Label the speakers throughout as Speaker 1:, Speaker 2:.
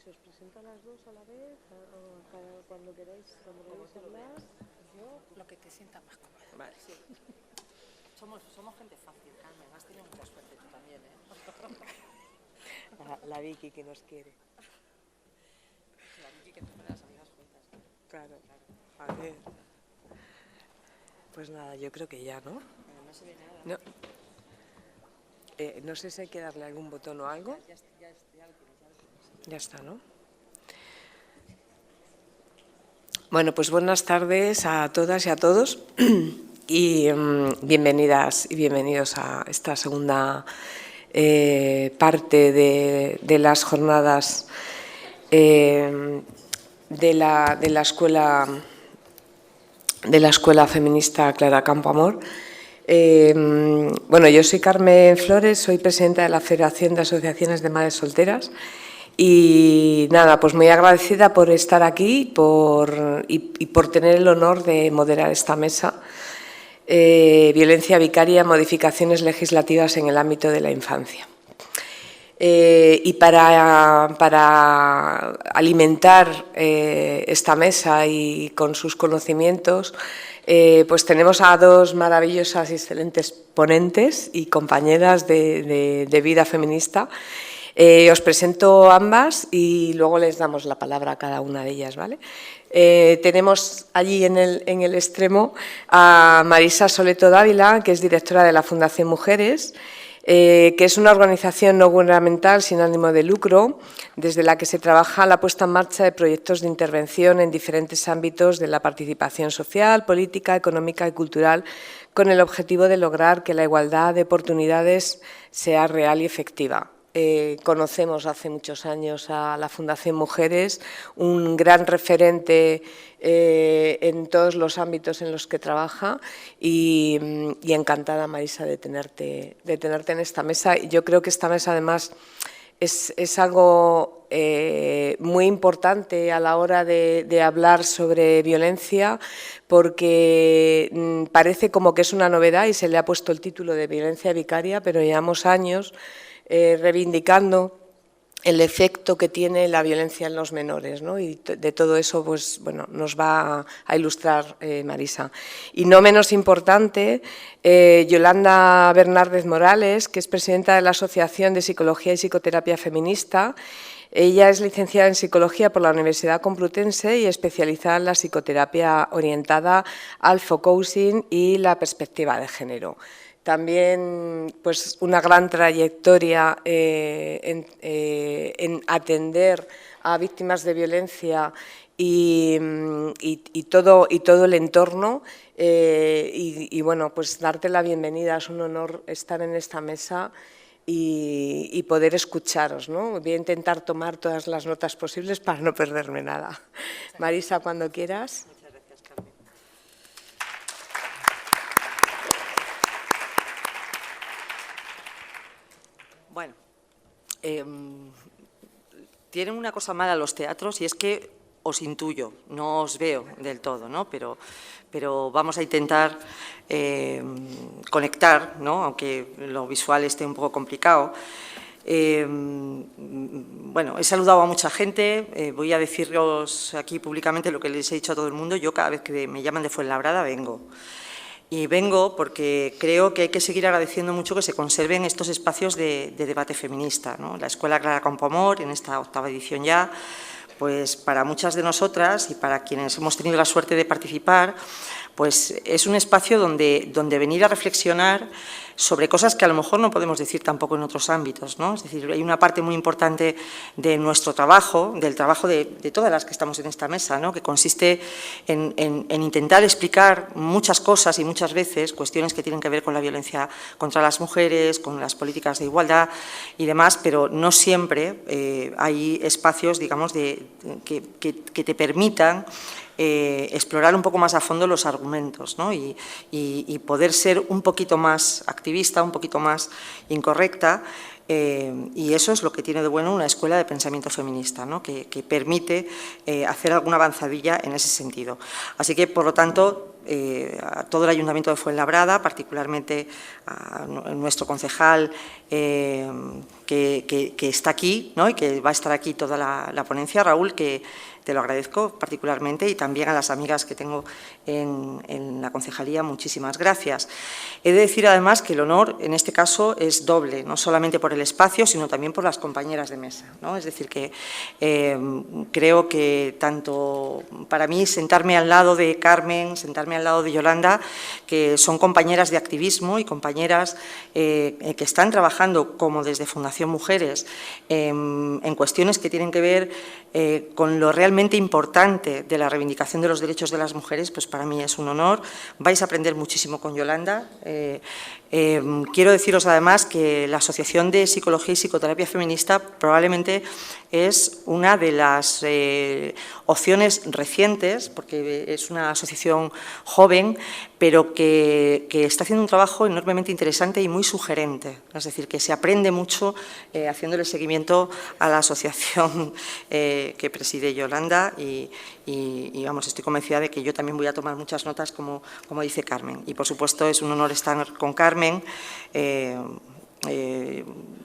Speaker 1: ¿Se os presenta a las dos a la vez? Cuando queráis hablar.
Speaker 2: Yo, lo que te sienta más cómoda.
Speaker 1: Vale.
Speaker 2: Sí. Somos gente fácil, Carmen. Has tenido mucha suerte tú también, ¿eh?
Speaker 1: La Vicky que nos quiere.
Speaker 2: La Vicky que nos pone las amigas juntas.
Speaker 1: Claro. A ver. Pues nada, yo creo que ya, ¿no?
Speaker 2: No se ve nada.
Speaker 1: No. No sé si hay que darle algún botón o algo.
Speaker 2: Ya lo tienes.
Speaker 1: Ya está, ¿no? Bueno, pues buenas tardes a todas y a todos y bienvenidas y bienvenidos a esta segunda parte de las jornadas de la escuela feminista Clara Campoamor. Bueno, yo soy Carmen Flores, soy presidenta de la Federación de Asociaciones de Madres Solteras. Y nada, pues muy agradecida por estar aquí y por tener el honor de moderar esta mesa. Violencia vicaria, modificaciones legislativas en el ámbito de la infancia. Y para alimentar esta mesa y con sus conocimientos, pues tenemos a dos maravillosas y excelentes ponentes y compañeras de vida feminista. Os presento ambas y luego les damos la palabra a cada una de ellas, ¿vale? Tenemos allí en el extremo a Marisa Soleto Dávila, que es directora de la Fundación Mujeres, que es una organización no gubernamental sin ánimo de lucro, desde la que se trabaja la puesta en marcha de proyectos de intervención en diferentes ámbitos de la participación social, política, económica y cultural, con el objetivo de lograr que la igualdad de oportunidades sea real y efectiva. Conocemos hace muchos años a la Fundación Mujeres, un gran referente en todos los ámbitos en los que trabaja y encantada, Marisa, de tenerte en esta mesa. Y yo creo que esta mesa, además, es algo muy importante a la hora de hablar sobre violencia, porque parece como que es una novedad y se le ha puesto el título de violencia vicaria, pero llevamos años reivindicando el efecto que tiene la violencia en los menores, ¿no? Y de todo eso, pues, bueno, nos va a ilustrar Marisa. Y no menos importante, Yolanda Bernárdez Morales, que es presidenta de la Asociación de Psicología y Psicoterapia Feminista. Ella es licenciada en Psicología por la Universidad Complutense y especializada en la psicoterapia orientada al focusing y la perspectiva de género. También, pues, una gran trayectoria en atender a víctimas de violencia y todo el entorno. Y bueno, pues darte la bienvenida, es un honor estar en esta mesa y poder escucharos, ¿no? Voy a intentar tomar todas las notas posibles para no perderme nada. Marisa, cuando quieras.
Speaker 2: Muchas gracias, Carmen. Bueno, tienen una cosa mala los teatros y es que os intuyo, no os veo del todo, ¿no? Pero vamos a intentar conectar, ¿no? Aunque lo visual esté un poco complicado. Bueno, he saludado a mucha gente, voy a deciros aquí públicamente lo que les he dicho a todo el mundo. Yo cada vez que me llaman de Fuenlabrada vengo. Y vengo porque creo que hay que seguir agradeciendo mucho que se conserven estos espacios de debate feminista, ¿no? La Escuela Clara Campoamor, en esta 8ª edición ya, pues para muchas de nosotras y para quienes hemos tenido la suerte de participar, pues es un espacio donde venir a reflexionar sobre cosas que a lo mejor no podemos decir tampoco en otros ámbitos, ¿no? Es decir, hay una parte muy importante de nuestro trabajo, del trabajo de todas las que estamos en esta mesa, ¿no? Que consiste en intentar explicar muchas cosas y muchas veces cuestiones que tienen que ver con la violencia contra las mujeres, con las políticas de igualdad y demás, pero no siempre hay espacios, digamos, que te permitan explorar un poco más a fondo los argumentos, ¿no? y poder ser un poquito más activista, un poquito más incorrecta, y eso es lo que tiene de bueno una escuela de pensamiento feminista, ¿no? que permite hacer alguna avanzadilla en ese sentido. Así que, por lo tanto, a todo el Ayuntamiento de Fuenlabrada, particularmente a nuestro concejal que está aquí, ¿no?, y que va a estar aquí toda la ponencia, Raúl, que te lo agradezco particularmente, y también a las amigas que tengo en la concejalía, muchísimas gracias. He de decir además que el honor en este caso es doble, no solamente por el espacio, sino también por las compañeras de mesa, ¿no? Es decir, que creo que tanto para mí sentarme al lado de Carmen, sentarme al lado de Yolanda, que son compañeras de activismo y compañeras que están trabajando como desde Fundación Mujeres en cuestiones que tienen que ver con lo realmente importante de la reivindicación de los derechos de las mujeres, pues para mí es un honor. Vais a aprender muchísimo con Yolanda. Quiero deciros además que la Asociación de Psicología y Psicoterapia Feminista probablemente es una de las opciones recientes, porque es una asociación joven, pero que está haciendo un trabajo enormemente interesante y muy sugerente. Es decir, que se aprende mucho haciéndole seguimiento a la asociación que preside Yolanda y vamos, estoy convencida de que yo también voy a tomar muchas notas, como dice Carmen. Y, por supuesto, es un honor estar con Carmen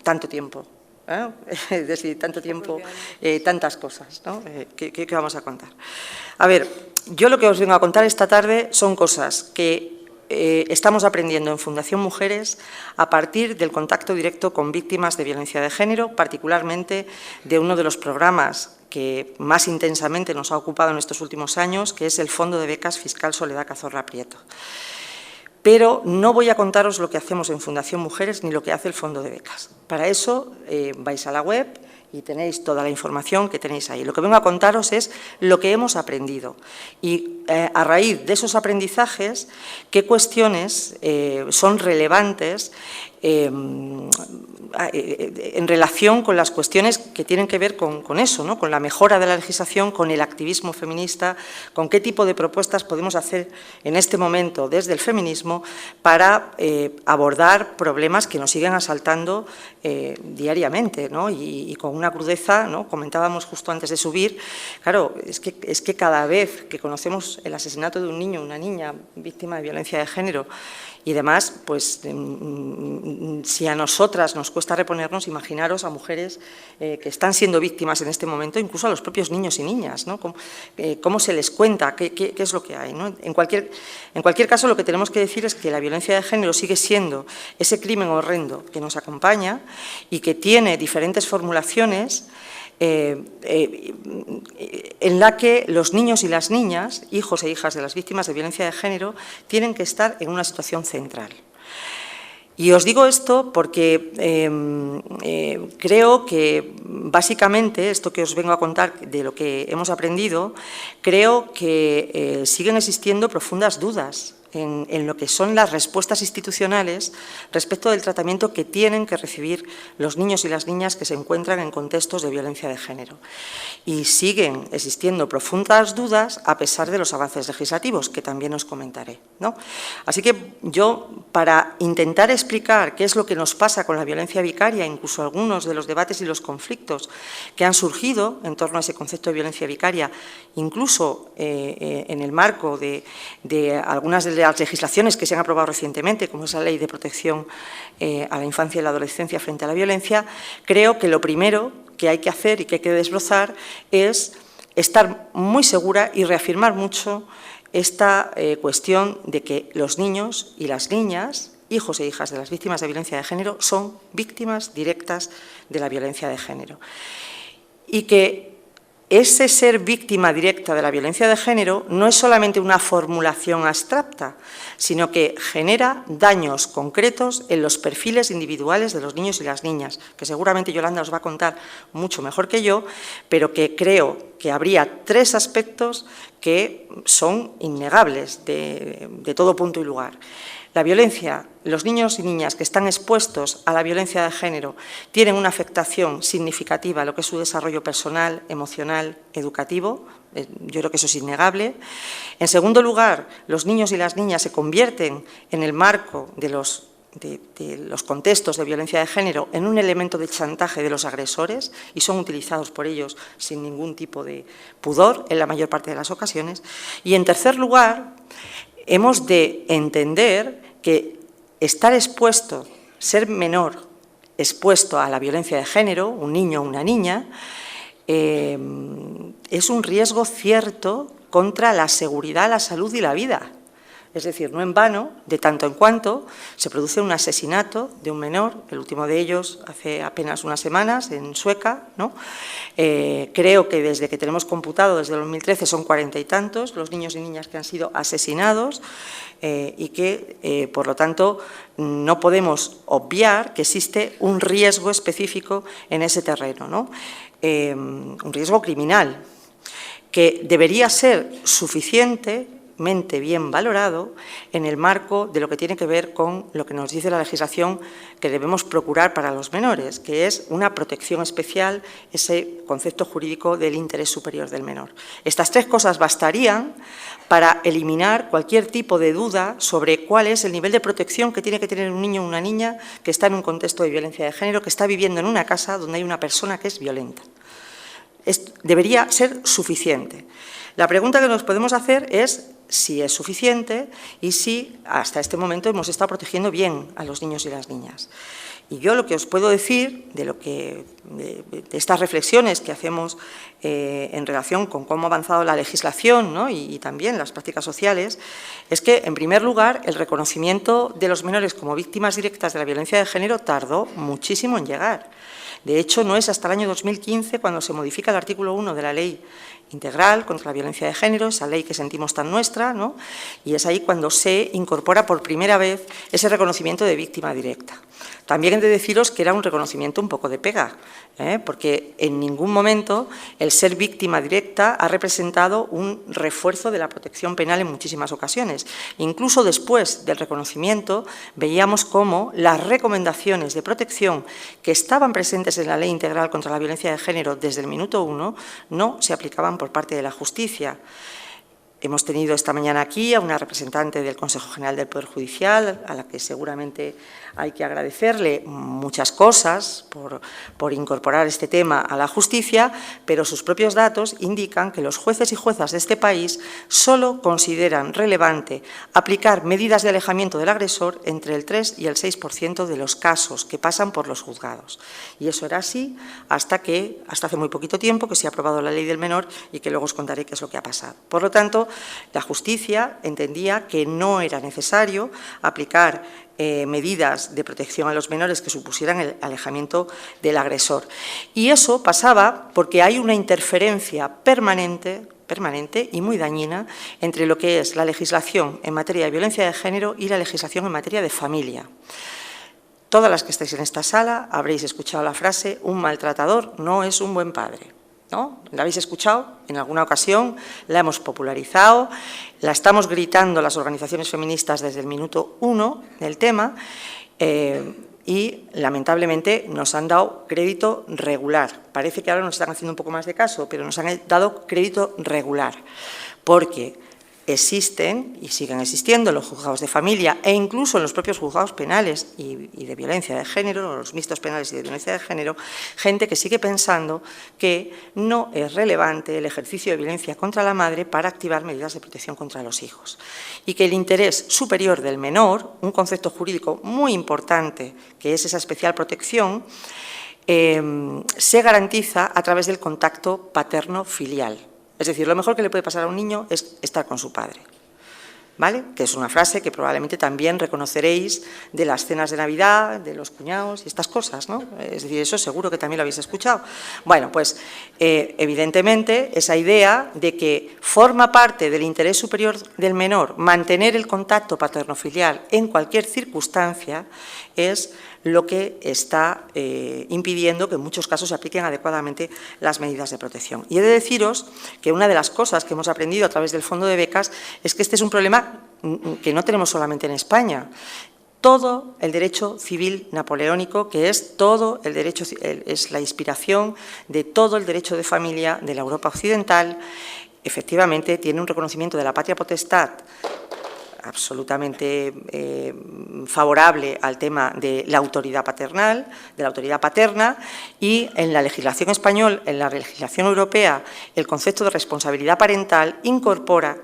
Speaker 2: tanto tiempo. Es decir, tanto tiempo, tantas cosas, ¿no? ¿Qué vamos a contar? A ver, yo lo que os vengo a contar esta tarde son cosas que estamos aprendiendo en Fundación Mujeres a partir del contacto directo con víctimas de violencia de género, particularmente de uno de los programas que más intensamente nos ha ocupado en estos últimos años, que es el Fondo de Becas Fiscal Soledad Cazorla Prieto. Pero no voy a contaros lo que hacemos en Fundación Mujeres ni lo que hace el Fondo de Becas. Para eso vais a la web y tenéis toda la información que tenéis ahí. Lo que vengo a contaros es lo que hemos aprendido y a raíz de esos aprendizajes, qué cuestiones son relevantes en relación con las cuestiones que tienen que ver con eso, ¿no?, con la mejora de la legislación, con el activismo feminista, con qué tipo de propuestas podemos hacer en este momento desde el feminismo para abordar problemas que nos siguen asaltando diariamente, ¿no?, y con una crudeza, ¿no?, comentábamos justo antes de subir. Claro, es que cada vez que conocemos el asesinato de un niño o una niña víctima de violencia de género y demás, pues si a nosotras nos cuesta reponernos, imaginaros a mujeres que están siendo víctimas en este momento, incluso a los propios niños y niñas, ¿no? ¿Cómo se les cuenta? ¿Qué es lo que hay, ¿no? En cualquier caso, lo que tenemos que decir es que la violencia de género sigue siendo ese crimen horrendo que nos acompaña y que tiene diferentes formulaciones en la que los niños y las niñas, hijos e hijas de las víctimas de violencia de género, tienen que estar en una situación central. Y os digo esto porque creo que, básicamente, esto que os vengo a contar de lo que hemos aprendido, creo que siguen existiendo profundas dudas en lo que son las respuestas institucionales respecto del tratamiento que tienen que recibir los niños y las niñas que se encuentran en contextos de violencia de género. Y siguen existiendo profundas dudas a pesar de los avances legislativos, que también os comentaré, ¿no? Así que yo, para intentar explicar qué es lo que nos pasa con la violencia vicaria, incluso algunos de los debates y los conflictos que han surgido en torno a ese concepto de violencia vicaria, incluso en el marco de algunas de las legislaciones que se han aprobado recientemente, como es la Ley de Protección a la Infancia y la Adolescencia frente a la violencia, creo que lo primero que hay que hacer y que hay que desbrozar es estar muy segura y reafirmar mucho esta cuestión de que los niños y las niñas, hijos e hijas de las víctimas de violencia de género, son víctimas directas de la violencia de género. Y que ese ser víctima directa de la violencia de género no es solamente una formulación abstracta, sino que genera daños concretos en los perfiles individuales de los niños y las niñas, que seguramente Yolanda os va a contar mucho mejor que yo, pero que creo que habría tres aspectos que son innegables de todo punto y lugar. La violencia, los niños y niñas que están expuestos a la violencia de género tienen una afectación significativa a lo que es su desarrollo personal, emocional, educativo. Yo creo que eso es innegable. En segundo lugar, los niños y las niñas se convierten en el marco de los contextos de violencia de género en un elemento de chantaje de los agresores y son utilizados por ellos sin ningún tipo de pudor en la mayor parte de las ocasiones. Y en tercer lugar, hemos de entender que estar expuesto, ser menor expuesto a la violencia de género, un niño o una niña, es un riesgo cierto contra la seguridad, la salud y la vida. Es decir, no en vano, de tanto en cuanto, se produce un asesinato de un menor, el último de ellos hace apenas unas semanas, en Sueca, ¿no? Creo que desde que tenemos computado, desde el 2013, son 40 y tantos los niños y niñas que han sido asesinados y que, por lo tanto, no podemos obviar que existe un riesgo específico en ese terreno, ¿no? Un riesgo criminal, que debería ser suficientemente bien valorado en el marco de lo que tiene que ver con lo que nos dice la legislación que debemos procurar para los menores, que es una protección especial, ese concepto jurídico del interés superior del menor. Estas tres cosas bastarían para eliminar cualquier tipo de duda sobre cuál es el nivel de protección que tiene que tener un niño o una niña que está en un contexto de violencia de género, que está viviendo en una casa donde hay una persona que es violenta. Debería ser suficiente. La pregunta que nos podemos hacer es si es suficiente y si hasta este momento hemos estado protegiendo bien a los niños y las niñas. Y yo lo que os puedo decir de estas reflexiones que hacemos en relación con cómo ha avanzado la legislación, ¿no? y también las prácticas sociales, es que, en primer lugar, el reconocimiento de los menores como víctimas directas de la violencia de género tardó muchísimo en llegar. De hecho, no es hasta el año 2015 cuando se modifica el artículo 1 de la Ley Integral contra la Violencia de Género, esa ley que sentimos tan nuestra, ¿no? Y es ahí cuando se incorpora por primera vez ese reconocimiento de víctima directa. También he de deciros que era un reconocimiento un poco de pega, porque en ningún momento el ser víctima directa ha representado un refuerzo de la protección penal en muchísimas ocasiones. Incluso después del reconocimiento veíamos cómo las recomendaciones de protección que estaban presentes en la Ley Integral contra la Violencia de Género desde el minuto 1 no se aplicaban por parte de la justicia. Hemos tenido esta mañana aquí a una representante del Consejo General del Poder Judicial, a la que seguramente hay que agradecerle muchas cosas por incorporar este tema a la justicia, pero sus propios datos indican que los jueces y juezas de este país solo consideran relevante aplicar medidas de alejamiento del agresor entre el 3 y el 6% de los casos que pasan por los juzgados. Y eso era así hasta hace muy poquito tiempo que se ha aprobado la Ley del Menor y que luego os contaré qué es lo que ha pasado. Por lo tanto, la justicia entendía que no era necesario aplicar medidas de protección a los menores que supusieran el alejamiento del agresor. Y eso pasaba porque hay una interferencia permanente y muy dañina entre lo que es la legislación en materia de violencia de género y la legislación en materia de familia. Todas las que estáis en esta sala habréis escuchado la frase «un maltratador no es un buen padre». ¿No? ¿La habéis escuchado? En alguna ocasión la hemos popularizado, la estamos gritando las organizaciones feministas desde el minuto 1 del tema y, lamentablemente, nos han dado crédito regular. Parece que ahora nos están haciendo un poco más de caso, pero nos han dado crédito regular, porque existen y siguen existiendo en los juzgados de familia e incluso en los propios juzgados penales y de violencia de género, los mixtos penales y de violencia de género, gente que sigue pensando que no es relevante el ejercicio de violencia contra la madre para activar medidas de protección contra los hijos y que el interés superior del menor, un concepto jurídico muy importante que es esa especial protección, se garantiza a través del contacto paterno-filial. Es decir, lo mejor que le puede pasar a un niño es estar con su padre, ¿vale? Que es una frase que probablemente también reconoceréis de las cenas de Navidad, de los cuñados y estas cosas, ¿no? Es decir, eso seguro que también lo habéis escuchado. Bueno, pues evidentemente esa idea de que forma parte del interés superior del menor mantener el contacto paterno-filial en cualquier circunstancia es lo que está impidiendo que en muchos casos se apliquen adecuadamente las medidas de protección. Y he de deciros que una de las cosas que hemos aprendido a través del Fondo de Becas es que este es un problema que no tenemos solamente en España. Todo el derecho civil napoleónico, que es todo el derecho, es la inspiración de todo el derecho de familia de la Europa occidental, efectivamente tiene un reconocimiento de la patria potestad absolutamente favorable al tema de la autoridad paternal, de la autoridad paterna, y en la legislación española, en la legislación europea, el concepto de responsabilidad parental incorpora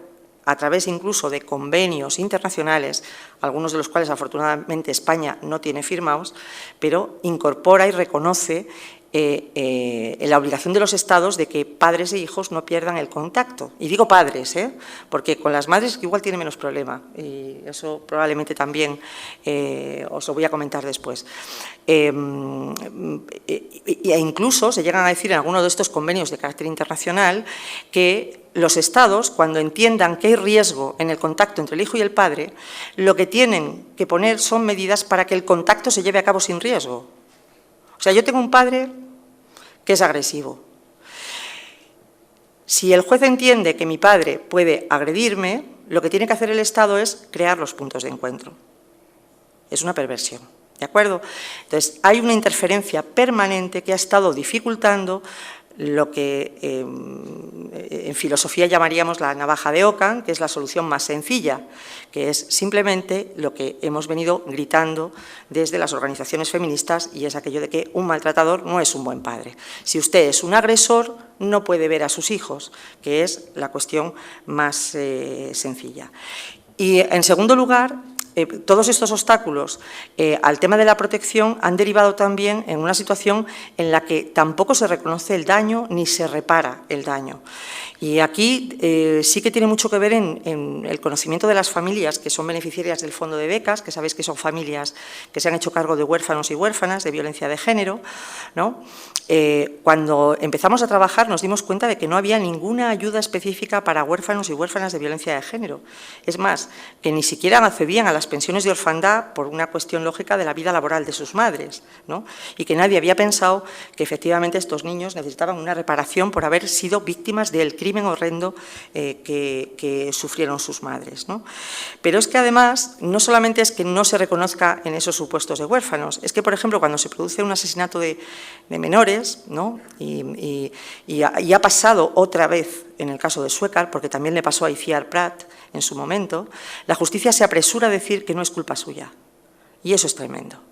Speaker 2: a través incluso de convenios internacionales, algunos de los cuales afortunadamente España no tiene firmados, pero incorpora y reconoce la obligación de los Estados de que padres e hijos no pierdan el contacto. Y digo padres, porque con las madres igual tiene menos problema, y eso probablemente también os lo voy a comentar después. E incluso se llegan a decir en alguno de estos convenios de carácter internacional que los Estados, cuando entiendan que hay riesgo en el contacto entre el hijo y el padre, lo que tienen que poner son medidas para que el contacto se lleve a cabo sin riesgo. O sea, yo tengo un padre que es agresivo. Si el juez entiende que mi padre puede agredirme, lo que tiene que hacer el Estado es crear los puntos de encuentro. Es una perversión, ¿de acuerdo? Entonces, hay una interferencia permanente que ha estado dificultando lo que en filosofía llamaríamos la navaja de Ockham, que es la solución más sencilla, que es simplemente lo que hemos venido gritando desde las organizaciones feministas, y es aquello de que un maltratador no es un buen padre. Si usted es un agresor, no puede ver a sus hijos, que es la cuestión más sencilla. Y, en segundo lugar, todos estos obstáculos al tema de la protección han derivado también en una situación en la que tampoco se reconoce el daño ni se repara el daño. Y aquí sí que tiene mucho que ver en el conocimiento de las familias que son beneficiarias del Fondo de Becas, que sabéis que son familias que se han hecho cargo de huérfanos y huérfanas de violencia de género, ¿no? Cuando empezamos a trabajar nos dimos cuenta de que no había ninguna ayuda específica para huérfanos y huérfanas de violencia de género. Es más, que ni siquiera accedían a las pensiones de orfandad por una cuestión lógica de la vida laboral de sus madres, ¿no? Y que nadie había pensado que efectivamente estos niños necesitaban una reparación por haber sido víctimas del crimen horrendo que sufrieron sus madres, ¿no? Pero es que además no solamente es que no se reconozca en esos supuestos de huérfanos, es que, por ejemplo, cuando se produce un asesinato de menores, ¿no? y ha pasado otra vez en el caso de Suécar, porque también le pasó a Iciar Prat en su momento, la justicia se apresura a decir que no es culpa suya. Y eso es tremendo.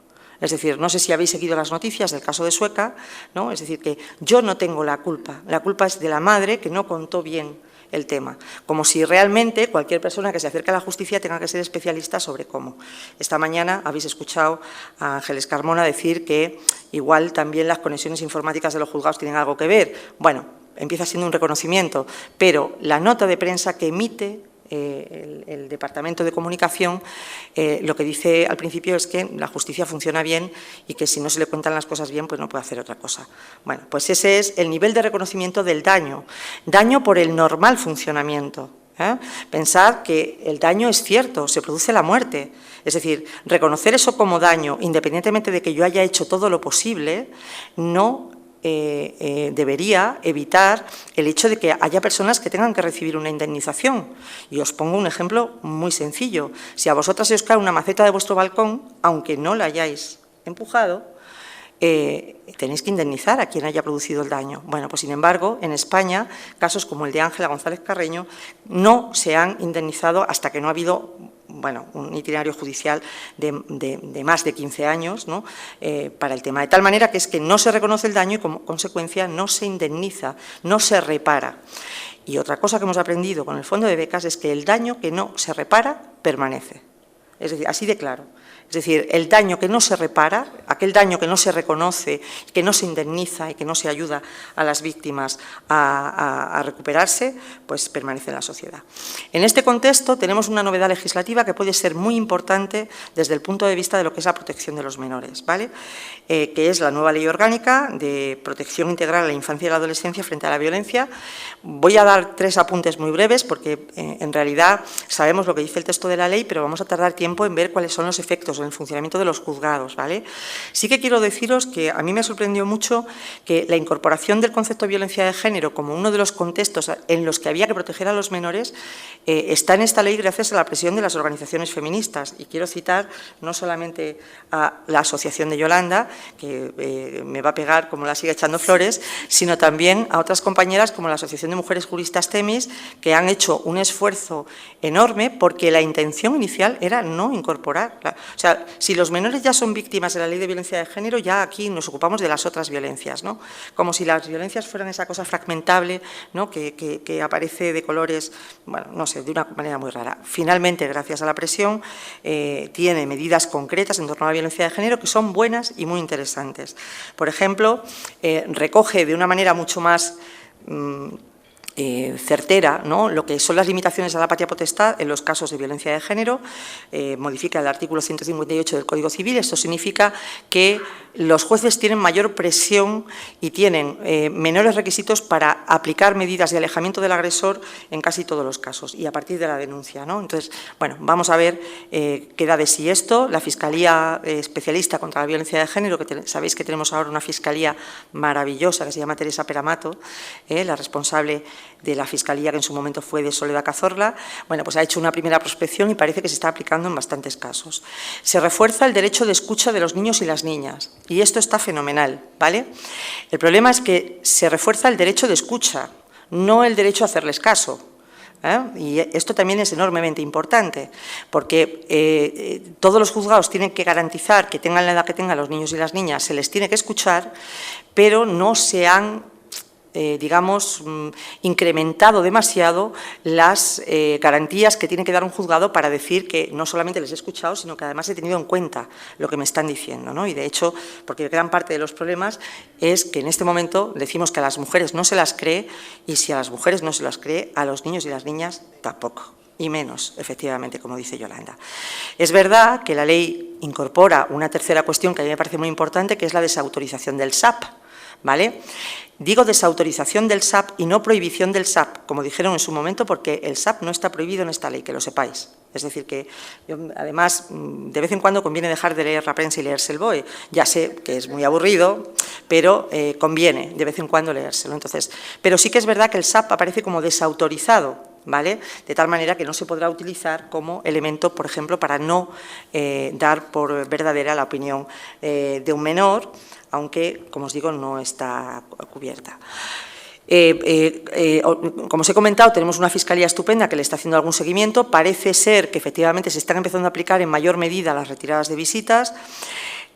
Speaker 2: Es decir, no sé si habéis seguido las noticias del caso de Suécar, ¿no? Es decir, que yo no tengo la culpa es de la madre que no contó bien el tema, como si realmente cualquier persona que se acerque a la justicia tenga que ser especialista sobre cómo. Esta mañana habéis escuchado a Ángeles Carmona decir que igual también las conexiones informáticas de los juzgados tienen algo que ver. Bueno, empieza siendo un reconocimiento, pero la nota de prensa que emite el Departamento de Comunicación lo que dice al principio es que la justicia funciona bien y que si no se le cuentan las cosas bien, pues no puede hacer otra cosa. Bueno, pues ese es el nivel de reconocimiento del daño. Daño por el normal funcionamiento. Pensar que el daño es cierto, se produce la muerte. Es decir, reconocer eso como daño, independientemente de que yo haya hecho todo lo posible, no debería evitar el hecho de que haya personas que tengan que recibir una indemnización. Y os pongo un ejemplo muy sencillo. Si a vosotras se os cae una maceta de vuestro balcón, aunque no la hayáis empujado, tenéis que indemnizar a quien haya producido el daño. Bueno, pues sin embargo, en España, casos como el de Ángela González Carreño no se han indemnizado hasta que no ha habido, bueno, un itinerario judicial de más de 15 años, ¿no? Para el tema. De tal manera que es que no se reconoce el daño y, como consecuencia, no se indemniza, no se repara. Y otra cosa que hemos aprendido con el Fondo de Becas es que el daño que no se repara permanece. Es decir, así de claro. Es decir, el daño que no se repara, aquel daño que no se reconoce, que no se indemniza y que no se ayuda a las víctimas a recuperarse, pues permanece en la sociedad. En este contexto tenemos una novedad legislativa que puede ser muy importante desde el punto de vista de lo que es la protección de los menores, ¿vale? Que es la nueva Ley Orgánica de Protección Integral a la Infancia y la Adolescencia frente a la violencia. Voy a dar 3 apuntes muy breves porque en realidad sabemos lo que dice el texto de la ley, pero vamos a tardar tiempo en ver cuáles son los efectos en el funcionamiento de los juzgados, ¿vale? Sí que quiero deciros que a mí me sorprendió mucho que la incorporación del concepto de violencia de género como uno de los contextos en los que había que proteger a los menores está en esta ley gracias a la presión de las organizaciones feministas. Y quiero citar no solamente a la Asociación de Yolanda, que me va a pegar como la sigue echando flores, sino también a otras compañeras como la Asociación de Mujeres Juristas Temis, que han hecho un esfuerzo enorme porque la intención inicial era no incorporar. O sea, si los menores ya son víctimas de la Ley de Violencia de Género, ya aquí nos ocupamos de las otras violencias, ¿no? Como si las violencias fueran esa cosa fragmentable, ¿no? que aparece de colores, bueno, no sé, de una manera muy rara. Finalmente, gracias a la presión, tiene medidas concretas en torno a la violencia de género que son buenas y muy interesantes. Por ejemplo, recoge de una manera mucho más certera, ¿no?, lo que son las limitaciones a la patria potestad en los casos de violencia de género, modifica el artículo 158 del Código Civil. Esto significa que los jueces tienen mayor presión y tienen menores requisitos para aplicar medidas de alejamiento del agresor en casi todos los casos y a partir de la denuncia, ¿no? Entonces, bueno, vamos a ver qué da de sí esto. La Fiscalía Especialista contra la Violencia de Género, que sabéis que tenemos ahora una fiscalía maravillosa que se llama Teresa Peramato, la responsable de la Fiscalía que en su momento fue de Soledad Cazorla, bueno, pues ha hecho una primera prospección y parece que se está aplicando en bastantes casos. Se refuerza el derecho de escucha de los niños y las niñas, y esto está fenomenal, ¿vale? El problema es que se refuerza el derecho de escucha, no el derecho a hacerles caso. Y esto también es enormemente importante, porque todos los juzgados tienen que garantizar que tengan la edad que tengan los niños y las niñas, se les tiene que escuchar, pero no se han digamos, incrementado demasiado las garantías que tiene que dar un juzgado para decir que no solamente les he escuchado, sino que además he tenido en cuenta lo que me están diciendo, ¿no? Y de hecho, porque gran parte de los problemas es que en este momento decimos que a las mujeres no se las cree, y si a las mujeres no se las cree, a los niños y las niñas tampoco. Y menos, efectivamente, como dice Yolanda. Es verdad que la ley incorpora una tercera cuestión que a mí me parece muy importante, que es la desautorización del SAP, ¿vale? Digo desautorización del SAP y no prohibición del SAP, como dijeron en su momento, porque el SAP no está prohibido en esta ley, que lo sepáis. Es decir, que yo, además, de vez en cuando conviene dejar de leer la prensa y leerse el BOE. Ya sé que es muy aburrido, pero conviene de vez en cuando leérselo. Entonces, pero sí que es verdad que el SAP aparece como desautorizado, ¿vale? De tal manera que no se podrá utilizar como elemento, por ejemplo, para no dar por verdadera la opinión de un menor, aunque, como os digo, no está cubierta. Como os he comentado, tenemos una Fiscalía estupenda que le está haciendo algún seguimiento. Parece ser que efectivamente se están empezando a aplicar en mayor medida las retiradas de visitas.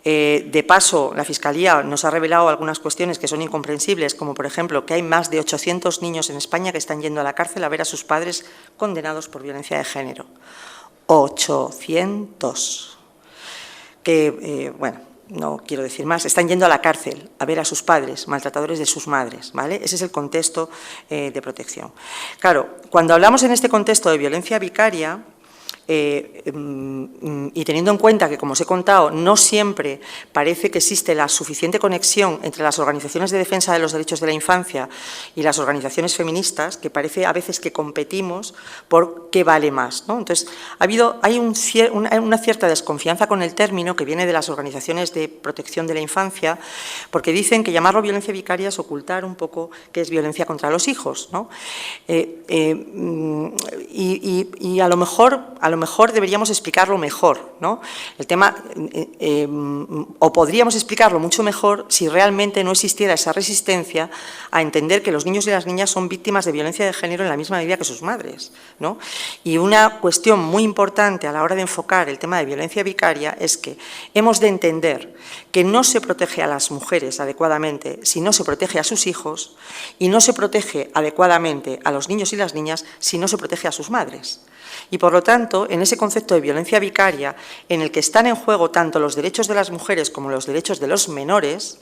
Speaker 2: De paso, la Fiscalía nos ha revelado algunas cuestiones que son incomprensibles, como por ejemplo que hay más de 800 niños en España que están yendo a la cárcel a ver a sus padres condenados por violencia de género. 800. Que, bueno, no quiero decir más, están yendo a la cárcel a ver a sus padres, maltratadores de sus madres, ¿vale? Ese es el contexto de protección. Claro, cuando hablamos en este contexto de violencia vicaria, y teniendo en cuenta que, como os he contado, no siempre parece que existe la suficiente conexión entre las organizaciones de defensa de los derechos de la infancia y las organizaciones feministas, que parece a veces que competimos por qué vale más, ¿no? Entonces, hay una cierta desconfianza con el término que viene de las organizaciones de protección de la infancia, porque dicen que llamarlo violencia vicaria es ocultar un poco qué es violencia contra los hijos, ¿no? Y a lo mejor deberíamos explicarlo mejor, ¿no? El tema, o podríamos explicarlo mucho mejor si realmente no existiera esa resistencia a entender que los niños y las niñas son víctimas de violencia de género en la misma medida que sus madres, ¿no? Y una cuestión muy importante a la hora de enfocar el tema de violencia vicaria es que hemos de entender que no se protege a las mujeres adecuadamente si no se protege a sus hijos, y no se protege adecuadamente a los niños y las niñas si no se protege a sus madres. Y, por lo tanto, en ese concepto de violencia vicaria, en el que están en juego tanto los derechos de las mujeres como los derechos de los menores,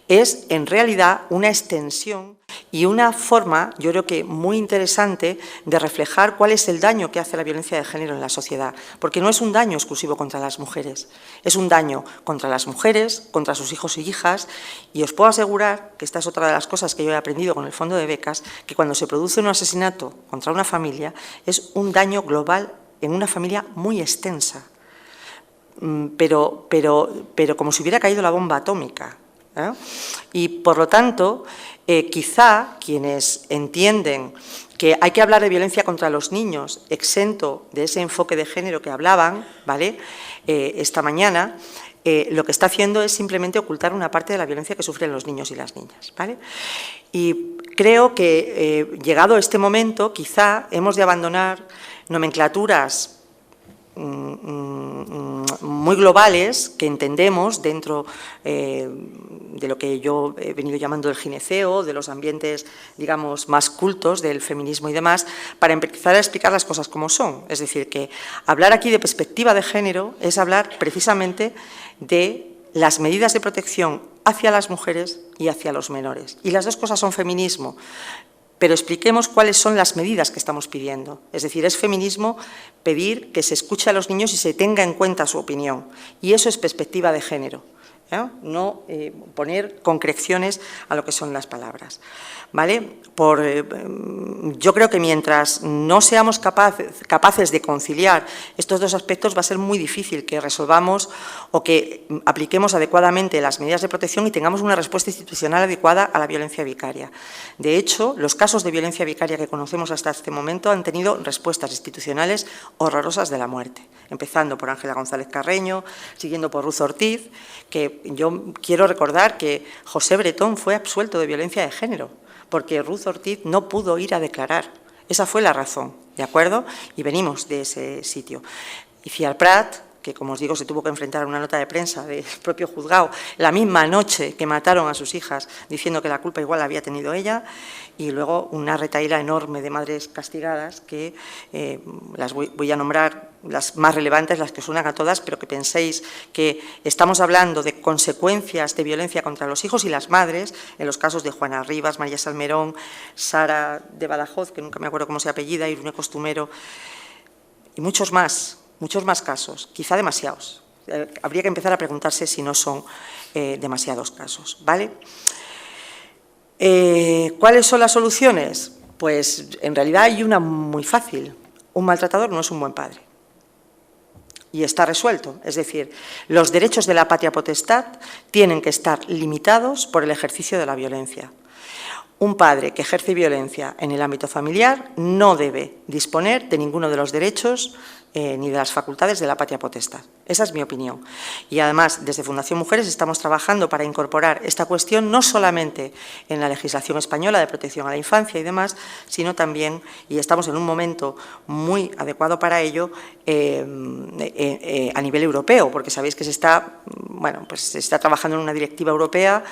Speaker 2: es, en realidad, una extensión y una forma, yo creo que muy interesante, de reflejar cuál es el daño que hace la violencia de género en la sociedad. Porque no es un daño exclusivo contra las mujeres, es un daño contra las mujeres, contra sus hijos y hijas, y os puedo asegurar, que esta es otra de las cosas que yo he aprendido con el Fondo de Becas, que cuando se produce un asesinato contra una familia, es un daño global en una familia muy extensa, pero como si hubiera caído la bomba atómica, ¿eh? Y, por lo tanto, quizá quienes entienden que hay que hablar de violencia contra los niños exento de ese enfoque de género que hablaban, ¿vale?, esta mañana, lo que está haciendo es simplemente ocultar una parte de la violencia que sufren los niños y las niñas, ¿vale? Y creo que, llegado este momento, quizá hemos de abandonar nomenclaturas muy globales que entendemos dentro de lo que yo he venido llamando el gineceo, de los ambientes, digamos, más cultos del feminismo y demás, para empezar a explicar las cosas como son. Es decir, que hablar aquí de perspectiva de género es hablar precisamente de las medidas de protección hacia las mujeres y hacia los menores. Y las dos cosas son feminismo. Pero expliquemos cuáles son las medidas que estamos pidiendo. Es decir, es feminismo pedir que se escuche a los niños y se tenga en cuenta su opinión. Y eso es perspectiva de género, ¿eh? No poner concreciones a lo que son las palabras, ¿vale? Yo creo que mientras no seamos capaces de conciliar estos dos aspectos, va a ser muy difícil que resolvamos o que apliquemos adecuadamente las medidas de protección y tengamos una respuesta institucional adecuada a la violencia vicaria. De hecho, los casos de violencia vicaria que conocemos hasta este momento han tenido respuestas institucionales horrorosas de la muerte, empezando por Ángela González Carreño, siguiendo por Ruth Ortiz, que yo quiero recordar que José Bretón fue absuelto de violencia de género, porque Ruth Ortiz no pudo ir a declarar. Esa fue la razón, ¿de acuerdo? Y venimos de ese sitio. Y Ciar Prat, que como os digo se tuvo que enfrentar a una nota de prensa del propio juzgado la misma noche que mataron a sus hijas, diciendo que la culpa igual la había tenido ella, y luego una retahíla enorme de madres castigadas que las voy a nombrar, las más relevantes, las que suenan a todas, pero que penséis que estamos hablando de consecuencias de violencia contra los hijos y las madres, en los casos de Juana Rivas, María Salmerón, Sara de Badajoz, que nunca me acuerdo cómo se apellida, Irune Costumero, y muchos más casos, quizá demasiados. Habría que empezar a preguntarse si no son demasiados casos, ¿vale? ¿Cuáles son las soluciones? Pues en realidad hay una muy fácil. Un maltratador no es un buen padre. Y está resuelto. Es decir, los derechos de la patria potestad tienen que estar limitados por el ejercicio de la violencia. Un padre que ejerce violencia en el ámbito familiar no debe disponer de ninguno de los derechos ni de las facultades de la patria potestad. Esa es mi opinión. Y además, desde Fundación Mujeres estamos trabajando para incorporar esta cuestión no solamente en la legislación española de protección a la infancia y demás, sino también, y estamos en un momento muy adecuado para ello, a nivel europeo, porque sabéis que se está trabajando en una directiva europea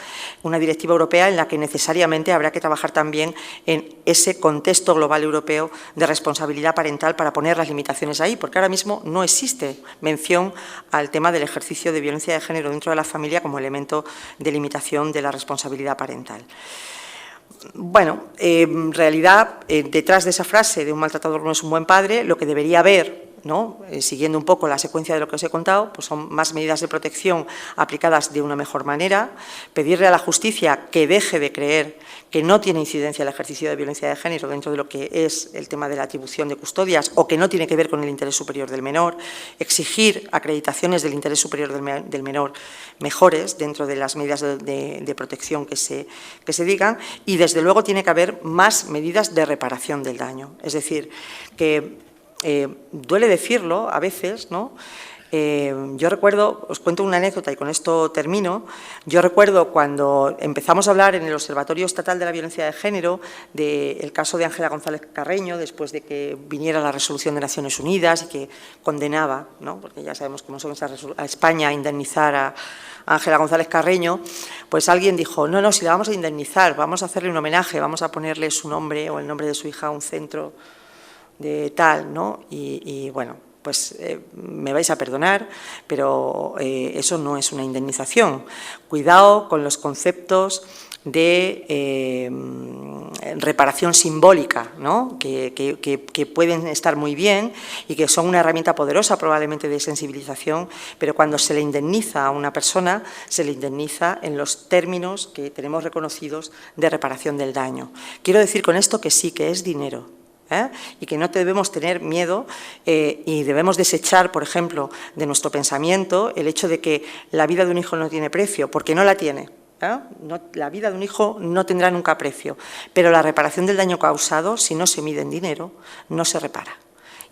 Speaker 2: en la que necesariamente habrá que trabajar también en ese contexto global europeo de responsabilidad parental para poner las limitaciones ahí, porque ahora mismo no existe mención al tema del ejercicio de violencia de género dentro de la familia como elemento de limitación de la responsabilidad parental. Bueno, en realidad, detrás de esa frase de un maltratador no es un buen padre, lo que debería haber, ¿no? Siguiendo un poco la secuencia de lo que os he contado, pues son más medidas de protección aplicadas de una mejor manera, pedirle a la justicia que deje de creer que no tiene incidencia el ejercicio de violencia de género dentro de lo que es el tema de la atribución de custodias o que no tiene que ver con el interés superior del menor, exigir acreditaciones del interés superior del menor mejores dentro de las medidas de protección que se digan, y desde luego tiene que haber más medidas de reparación del daño. Es decir, que duele decirlo a veces, ¿no? Yo recuerdo, os cuento una anécdota y con esto termino, yo recuerdo cuando empezamos a hablar en el Observatorio Estatal de la Violencia de Género del caso de Ángela González Carreño, después de que viniera la resolución de Naciones Unidas y que condenaba, ¿no? Porque ya sabemos cómo son a España a indemnizar a Ángela González Carreño, pues alguien dijo, no, si la vamos a indemnizar, vamos a hacerle un homenaje, vamos a ponerle su nombre o el nombre de su hija a un centro de tal, ¿no? Y bueno, pues me vais a perdonar, pero eso no es una indemnización. Cuidado con los conceptos de reparación simbólica, ¿no? que pueden estar muy bien y que son una herramienta poderosa probablemente de sensibilización, pero cuando se le indemniza a una persona, se le indemniza en los términos que tenemos reconocidos de reparación del daño. Quiero decir con esto que sí, que es dinero. Y que no debemos tener miedo y debemos desechar, por ejemplo, de nuestro pensamiento el hecho de que la vida de un hijo no tiene precio, porque no la tiene. La vida de un hijo no tendrá nunca precio, pero la reparación del daño causado, si no se mide en dinero, no se repara.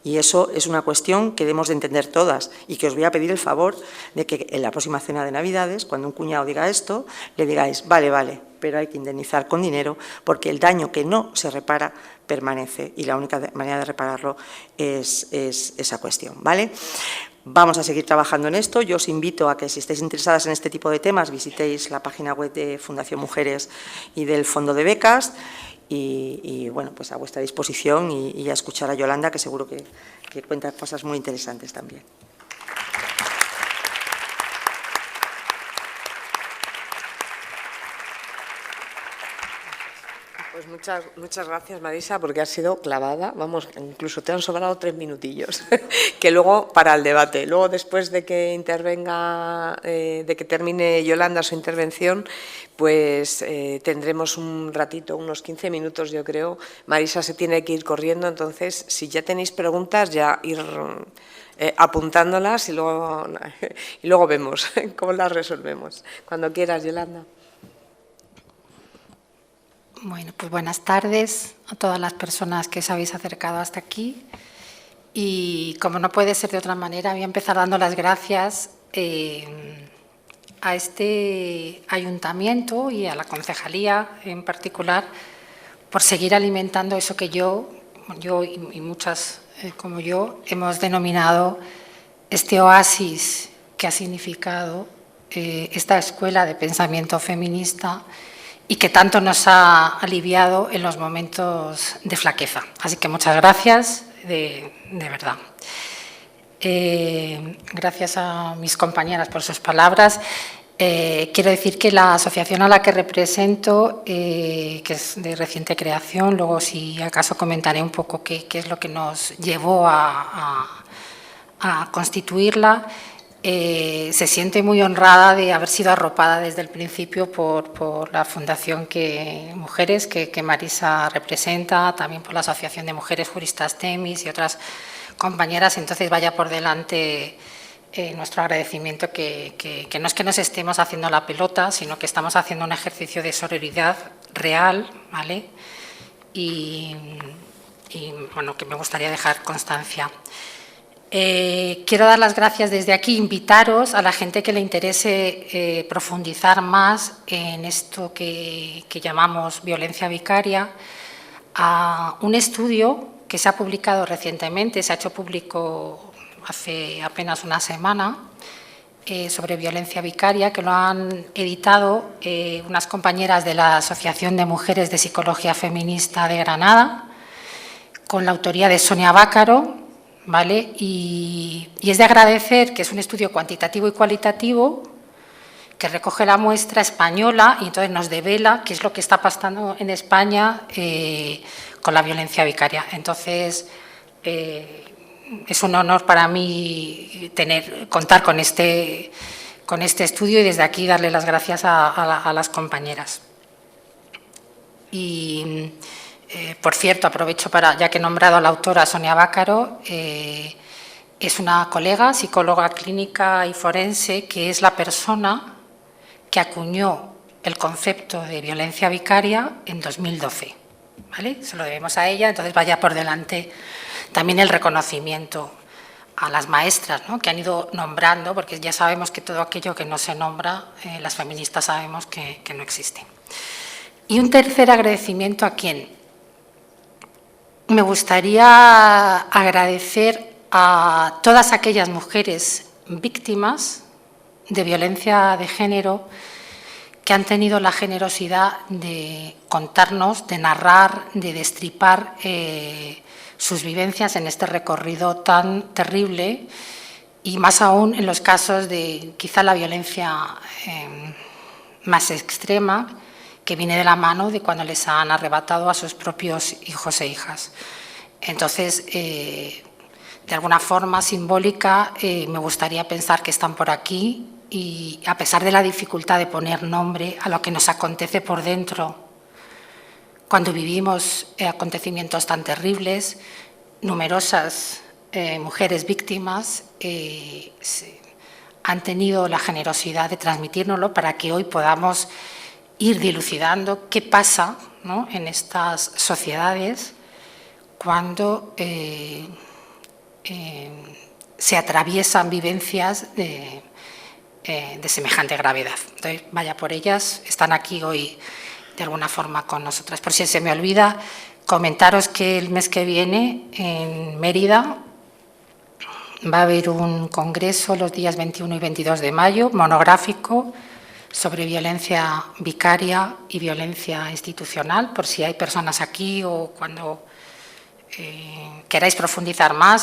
Speaker 2: Y eso es una cuestión que debemos de entender todas y que os voy a pedir el favor de que en la próxima cena de Navidades, cuando un cuñado diga esto, le digáis, vale, pero hay que indemnizar con dinero porque el daño que no se repara permanece y la única manera de repararlo es esa cuestión, ¿vale? Vamos a seguir trabajando en esto. Yo os invito a que, si estáis interesadas en este tipo de temas, visitéis la página web de Fundación Mujeres y del Fondo de Becas. Y bueno, pues a vuestra disposición y a escuchar a Yolanda, que seguro que cuenta cosas muy interesantes también.
Speaker 1: Pues muchas gracias, Marisa, porque has sido clavada. Vamos, incluso te han sobrado 3 minutillos, que luego para el debate. Luego, después de que intervenga, de que termine Yolanda su intervención, pues tendremos un ratito, unos 15 minutos, yo creo. Marisa se tiene que ir corriendo, entonces, si ya tenéis preguntas, ya ir apuntándolas y luego vemos cómo las resolvemos. Cuando quieras, Yolanda.
Speaker 3: Bueno, pues buenas tardes a todas las personas que os habéis acercado hasta aquí. Y como no puede ser de otra manera, voy a empezar dando las gracias a este ayuntamiento y a la concejalía en particular por seguir alimentando eso que yo y muchas como yo hemos denominado este oasis que ha significado esta escuela de pensamiento feminista y que tanto nos ha aliviado en los momentos de flaqueza. Así que muchas gracias, de verdad. Gracias a mis compañeras por sus palabras. Quiero decir que la asociación a la que represento, que es de reciente creación, luego si acaso comentaré un poco qué es lo que nos llevó a constituirla, se siente muy honrada de haber sido arropada desde el principio por la Fundación Mujeres que Marisa representa, también por la Asociación de Mujeres Juristas Temis y otras compañeras. Entonces vaya por delante nuestro agradecimiento, que no es que nos estemos haciendo la pelota, sino que estamos haciendo un ejercicio de sororidad real, ¿vale? Y bueno, que me gustaría dejar constancia. Quiero dar las gracias desde aquí, invitaros a la gente que le interese profundizar más en esto que llamamos violencia vicaria, a un estudio que se ha publicado recientemente, se ha hecho público hace apenas una semana, sobre violencia vicaria, que lo han editado unas compañeras de la Asociación de Mujeres de Psicología Feminista de Granada, con la autoría de Sonia Bácaro, ¿vale? Y es de agradecer que es un estudio cuantitativo y cualitativo que recoge la muestra española y entonces nos devela qué es lo que está pasando en España con la violencia vicaria. Entonces, es un honor para mí contar con este estudio y desde aquí darle las gracias a las compañeras. Y por cierto, aprovecho ya que he nombrado a la autora Sonia Bácaro, es una colega, psicóloga clínica y forense, que es la persona que acuñó el concepto de violencia vicaria en 2012. ¿Vale? Se lo debemos a ella, entonces vaya por delante también el reconocimiento a las maestras, ¿no?, que han ido nombrando, porque ya sabemos que todo aquello que no se nombra, las feministas sabemos que no existe. Y un tercer agradecimiento, ¿a quién? Me gustaría agradecer a todas aquellas mujeres víctimas de violencia de género que han tenido la generosidad de contarnos, de narrar, de destripar sus vivencias en este recorrido tan terrible, y más aún en los casos de quizá la violencia más extrema, que viene de la mano de cuando les han arrebatado a sus propios hijos e hijas. Entonces, de alguna forma simbólica, me gustaría pensar que están por aquí y, a pesar de la dificultad de poner nombre a lo que nos acontece por dentro, cuando vivimos acontecimientos tan terribles, numerosas mujeres víctimas han tenido la generosidad de transmitírnoslo para que hoy podamos ir dilucidando qué pasa, ¿no?, en estas sociedades cuando se atraviesan vivencias de semejante gravedad. Entonces, vaya por ellas, están aquí hoy de alguna forma con nosotras. Por si se me olvida, comentaros que el mes que viene en Mérida va a haber un congreso los días 21 y 22 de mayo, monográfico, sobre violencia vicaria y violencia institucional, por si hay personas aquí o cuando queráis profundizar más.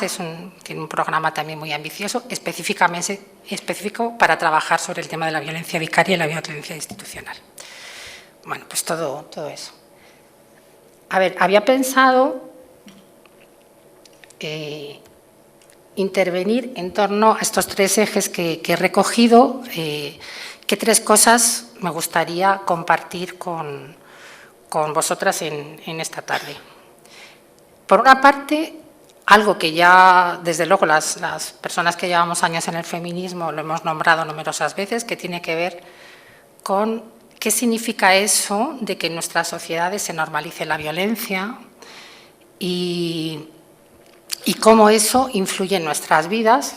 Speaker 3: Tiene un programa también muy ambicioso, específico para trabajar sobre el tema de la violencia vicaria y la violencia institucional. Bueno, pues todo eso. A ver, había pensado intervenir en torno a estos tres ejes que he recogido, que tres cosas me gustaría compartir con vosotras en esta tarde. Por una parte, algo que ya, desde luego, las personas que llevamos años en el feminismo lo hemos nombrado numerosas veces, que tiene que ver con qué significa eso de que en nuestras sociedades se normalice la violencia y cómo eso influye en nuestras vidas,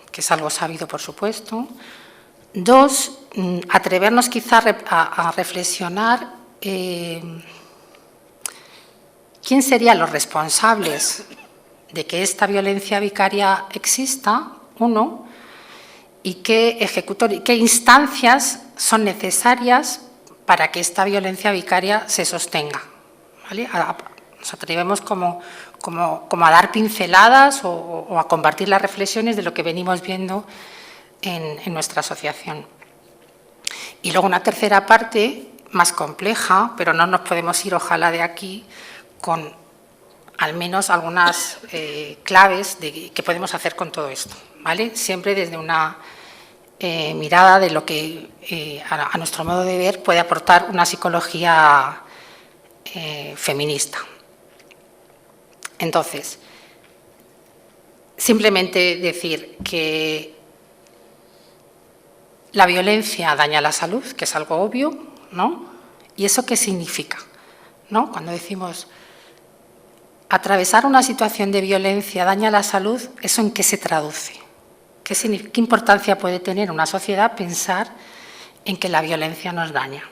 Speaker 3: que es algo sabido, por supuesto. Dos, atrevernos quizá a reflexionar quién serían los responsables de que esta violencia vicaria exista, uno, y qué instancias son necesarias para que esta violencia vicaria se sostenga, ¿vale? Nos atrevemos como a dar pinceladas o a compartir las reflexiones de lo que venimos viendo en nuestra asociación. Y luego una tercera parte, más compleja, pero no nos podemos ir, ojalá, de aquí con al menos algunas claves de qué podemos hacer con todo esto, ¿vale? Siempre desde una mirada de lo que, a nuestro modo de ver, puede aportar una psicología feminista. Entonces, simplemente decir que la violencia daña la salud, que es algo obvio, ¿no? ¿Y eso qué significa? ¿No? Cuando decimos atravesar una situación de violencia daña la salud, ¿eso en qué se traduce? ¿Qué importancia puede tener una sociedad pensar en que la violencia nos daña?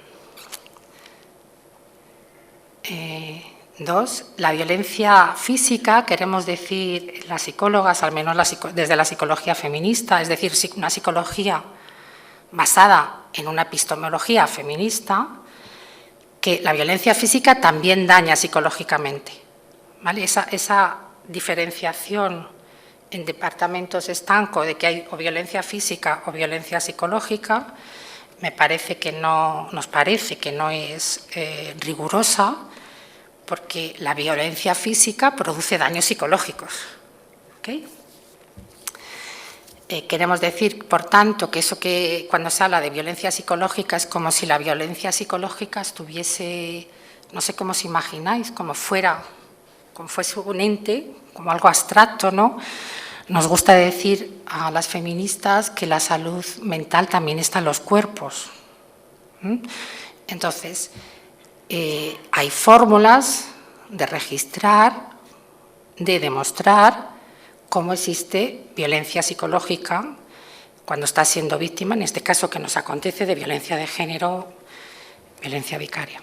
Speaker 3: Dos, la violencia física, queremos decir las psicólogas, al menos desde la psicología feminista, es decir, una psicología basada en una epistemología feminista, que la violencia física también daña psicológicamente, ¿vale? Esa diferenciación en departamentos estanco de que hay o violencia física o violencia psicológica, nos parece que no es rigurosa, porque la violencia física produce daños psicológicos, ¿okay? Queremos decir, por tanto, que eso que cuando se habla de violencia psicológica es como si la violencia psicológica estuviese, no sé cómo os imagináis, como fuese un ente, como algo abstracto, ¿no? Nos gusta decir a las feministas que la salud mental también está en los cuerpos. Entonces, hay fórmulas de registrar, de demostrar cómo existe violencia psicológica cuando está siendo víctima, en este caso que nos acontece, de violencia de género, violencia vicaria.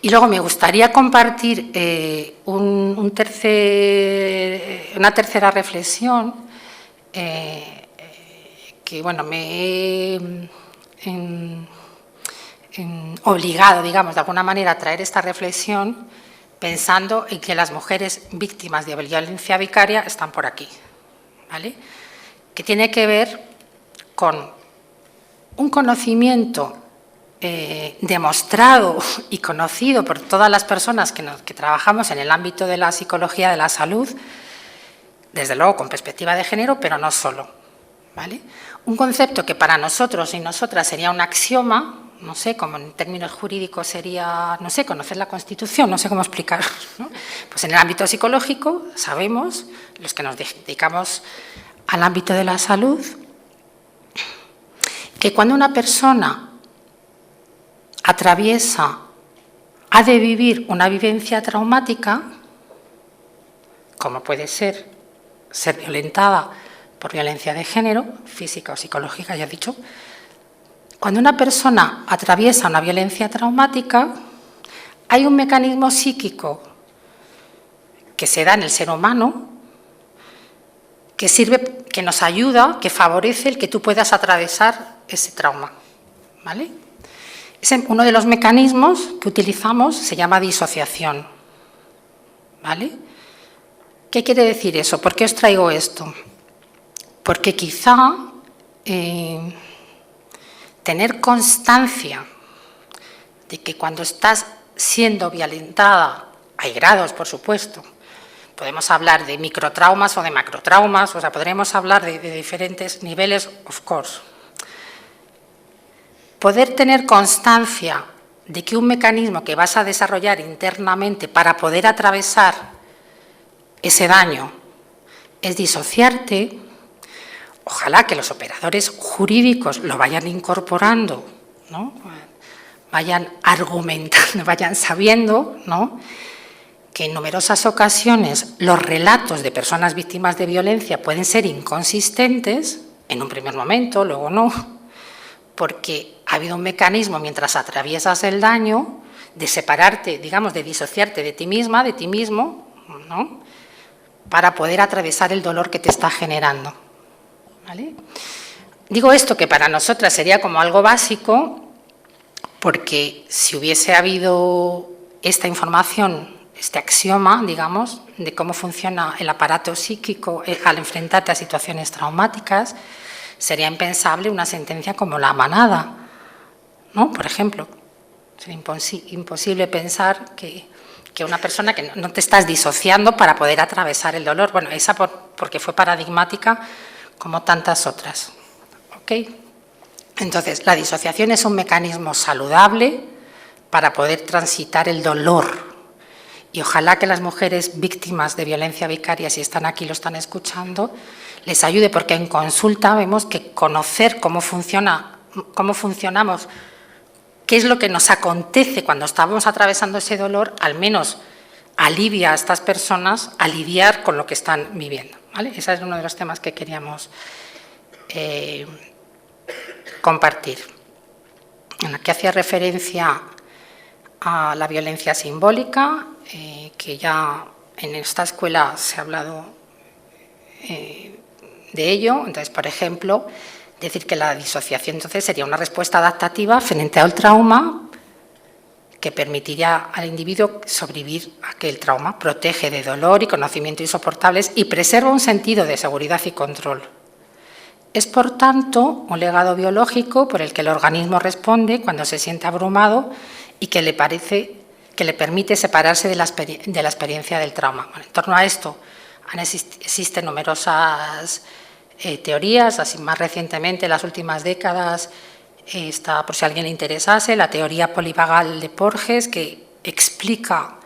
Speaker 3: Y luego me gustaría compartir una tercera reflexión que, bueno, me he obligado, digamos, de alguna manera a traer esta reflexión pensando en que las mujeres víctimas de violencia vicaria están por aquí, ¿vale? Que tiene que ver con un conocimiento demostrado y conocido por todas las personas que trabajamos en el ámbito de la psicología de la salud, desde luego con perspectiva de género, pero no solo, ¿vale? Un concepto que para nosotros y nosotras sería un axioma, no sé, como en términos jurídicos sería, no sé, conocer la Constitución, no sé cómo explicarlo, ¿no? Pues en el ámbito psicológico sabemos, los que nos dedicamos al ámbito de la salud, que cuando una persona ha de vivir una vivencia traumática, como puede ser ser violentada por violencia de género, física o psicológica, ya he dicho. Cuando una persona atraviesa una violencia traumática, hay un mecanismo psíquico que se da en el ser humano que sirve, que nos ayuda, que favorece el que tú puedas atravesar ese trauma, ¿vale? Uno de los mecanismos que utilizamos se llama disociación, ¿vale? ¿Qué quiere decir eso? ¿Por qué os traigo esto? Porque quizá tener constancia de que cuando estás siendo violentada, hay grados, por supuesto, podemos hablar de microtraumas o de macrotraumas, o sea, podremos hablar de diferentes niveles, of course. Poder tener constancia de que un mecanismo que vas a desarrollar internamente para poder atravesar ese daño es disociarte, ojalá que los operadores jurídicos lo vayan incorporando, ¿no? Vayan argumentando, vayan sabiendo, ¿no?, que en numerosas ocasiones los relatos de personas víctimas de violencia pueden ser inconsistentes, en un primer momento, luego no, porque ha habido un mecanismo mientras atraviesas el daño de separarte, digamos, de disociarte de ti misma, de ti mismo, ¿no?, para poder atravesar el dolor que te está generando, ¿vale? Digo esto que para nosotras sería como algo básico, porque si hubiese habido esta información, este axioma, digamos, de cómo funciona el aparato psíquico al enfrentarte a situaciones traumáticas, sería impensable una sentencia como la manada, ¿no? Por ejemplo, sería imposible pensar que una persona que no te estás disociando para poder atravesar el dolor. Bueno, esa porque fue paradigmática como tantas otras, ¿ok? Entonces, la disociación es un mecanismo saludable para poder transitar el dolor. Y ojalá que las mujeres víctimas de violencia vicaria, si están aquí, lo están escuchando, les ayude, porque en consulta vemos que conocer cómo funcionamos, qué es lo que nos acontece cuando estamos atravesando ese dolor, al menos alivia a estas personas a lidiar con lo que están viviendo, ¿vale? Ese es uno de los temas que queríamos compartir. En la que hacía referencia a la violencia simbólica, que ya en esta escuela se ha hablado de ello. Entonces, por ejemplo, decir que la disociación entonces sería una respuesta adaptativa frente al trauma que permitiría al individuo sobrevivir a aquel trauma, protege de dolor y conocimiento insoportables y preserva un sentido de seguridad y control. Es, por tanto, un legado biológico por el que el organismo responde cuando se siente abrumado y que le permite separarse de la experiencia del trauma. Bueno, en torno a esto existen numerosas teorías, así más recientemente, en las últimas décadas, está, por si a alguien le interesase, la teoría polivagal de Porges, que explica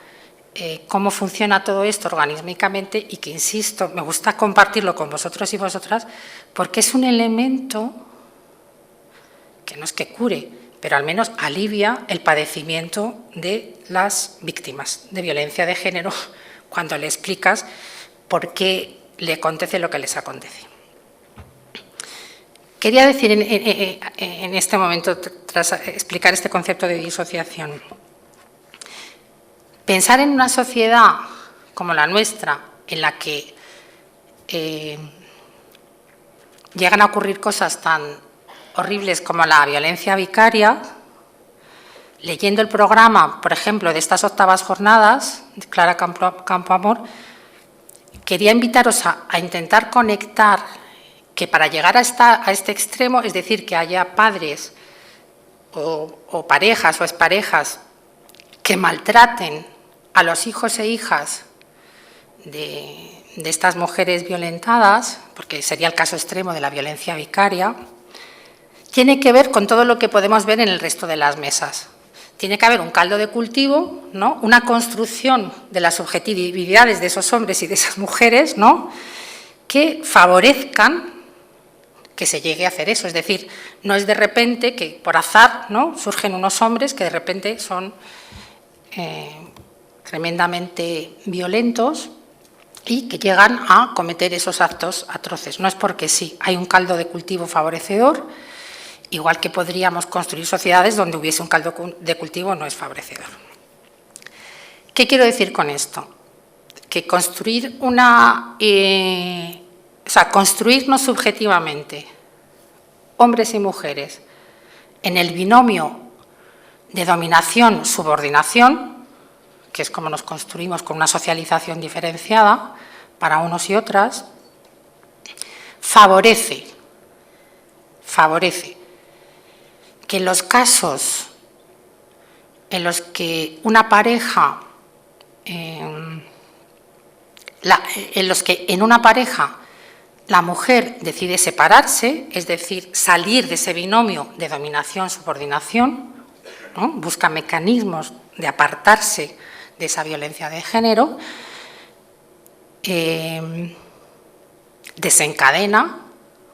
Speaker 3: cómo funciona todo esto organísmicamente y que, insisto, me gusta compartirlo con vosotros y vosotras, porque es un elemento que no es que cure, pero al menos alivia el padecimiento de las víctimas de violencia de género cuando le explicas por qué le acontece lo que les acontece. Quería decir en este momento, tras explicar este concepto de disociación, pensar en una sociedad como la nuestra, en la que llegan a ocurrir cosas tan horribles como la violencia vicaria, leyendo el programa, por ejemplo, de estas 8ª jornadas, de Clara Campoamor, quería invitaros a intentar conectar que para llegar a este extremo, es decir, que haya padres o parejas o exparejas que maltraten a los hijos e hijas de estas mujeres violentadas, porque sería el caso extremo de la violencia vicaria, tiene que ver con todo lo que podemos ver en el resto de las mesas. Tiene que haber un caldo de cultivo, ¿no?, una construcción de las subjetividades de esos hombres y de esas mujeres, ¿no?, que favorezcan que se llegue a hacer eso. Es decir, no es de repente que por azar, ¿no?, surgen unos hombres que de repente son tremendamente violentos y que llegan a cometer esos actos atroces. No es porque sí, hay un caldo de cultivo favorecedor, igual que podríamos construir sociedades donde hubiese un caldo de cultivo no es favorecedor. ¿Qué quiero decir con esto? Que construir construirnos subjetivamente, hombres y mujeres, en el binomio de dominación-subordinación, que es como nos construimos con una socialización diferenciada para unos y otras, favorece que en los casos en los que una pareja, en una pareja la mujer decide separarse, es decir, salir de ese binomio de dominación-subordinación, ¿no? Busca mecanismos de apartarse de esa violencia de género, desencadena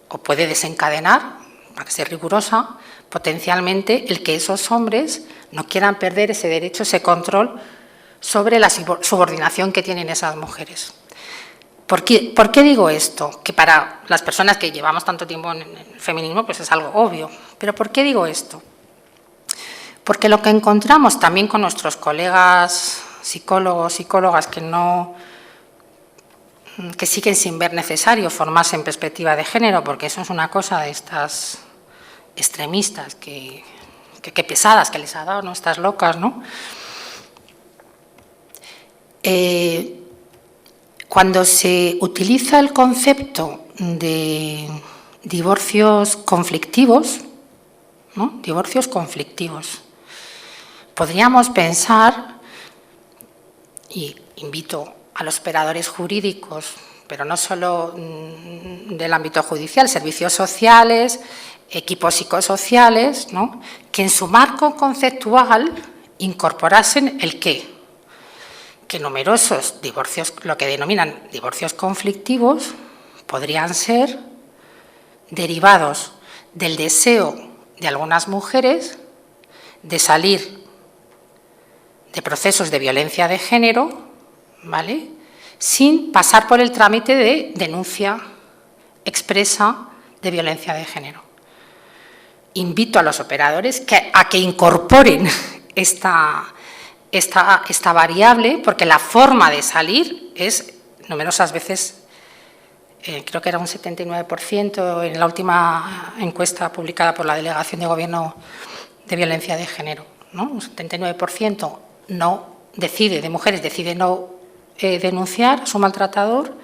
Speaker 3: o puede desencadenar, para ser rigurosa, potencialmente el que esos hombres no quieran perder ese derecho, ese control sobre la subordinación que tienen esas mujeres. ¿Por qué digo esto? Que para las personas que llevamos tanto tiempo en el feminismo pues es algo obvio. ¿Pero por qué digo esto? Porque lo que encontramos también con nuestros colegas psicólogos, psicólogas que siguen sin ver necesario formarse en perspectiva de género, porque eso es una cosa de estas extremistas que pesadas que les ha dado, ¿no? Estas locas, ¿no? Cuando se utiliza el concepto de divorcios conflictivos, ¿no? Divorcios conflictivos, podríamos pensar, y invito a los operadores jurídicos, pero no solo del ámbito judicial, servicios sociales, equipos psicosociales, ¿no? Que en su marco conceptual incorporasen el qué. Que numerosos divorcios, lo que denominan divorcios conflictivos, podrían ser derivados del deseo de algunas mujeres de salir de procesos de violencia de género, ¿vale?, sin pasar por el trámite de denuncia expresa de violencia de género. Invito a los operadores a que incorporen esta variable, porque la forma de salir es numerosas veces, creo que era un 79% en la última encuesta publicada por la Delegación de Gobierno de Violencia de Género, ¿no? Un 79% de mujeres decide no denunciar a su maltratador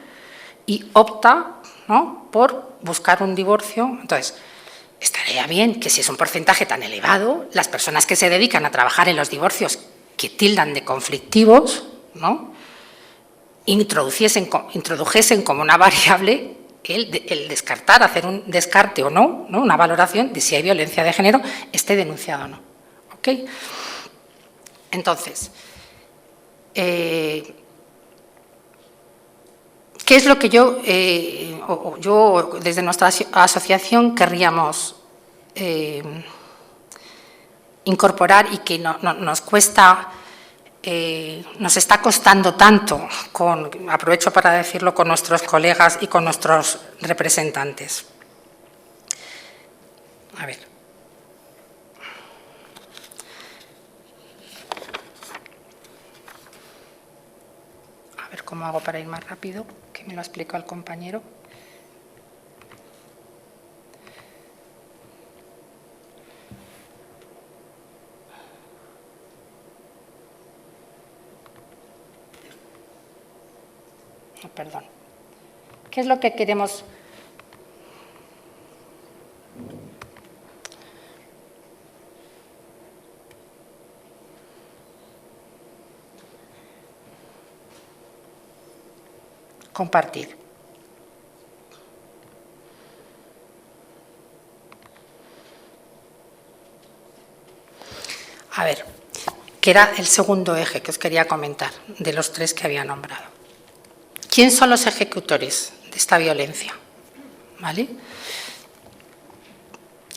Speaker 3: y opta, ¿no?, por buscar un divorcio. Entonces, estaría bien que si es un porcentaje tan elevado, las personas que se dedican a trabajar en los divorcios que tildan de conflictivos, ¿no?, introdujesen como una variable el descartar, hacer un descarte o no, una valoración de si hay violencia de género, esté denunciado o no. ¿Ok? Entonces, ¿qué es lo que yo desde nuestra asociación querríamos incorporar y que nos cuesta, nos está costando tanto, aprovecho para decirlo, con nuestros colegas y con nuestros representantes? A ver. A ver cómo hago para ir más rápido, que me lo ha explicado el compañero. Perdón. ¿Qué es lo que queremos? Compartir. A ver, que era el segundo eje que os quería comentar, de los tres que había nombrado. ¿Quién son los ejecutores de esta violencia? ¿Vale?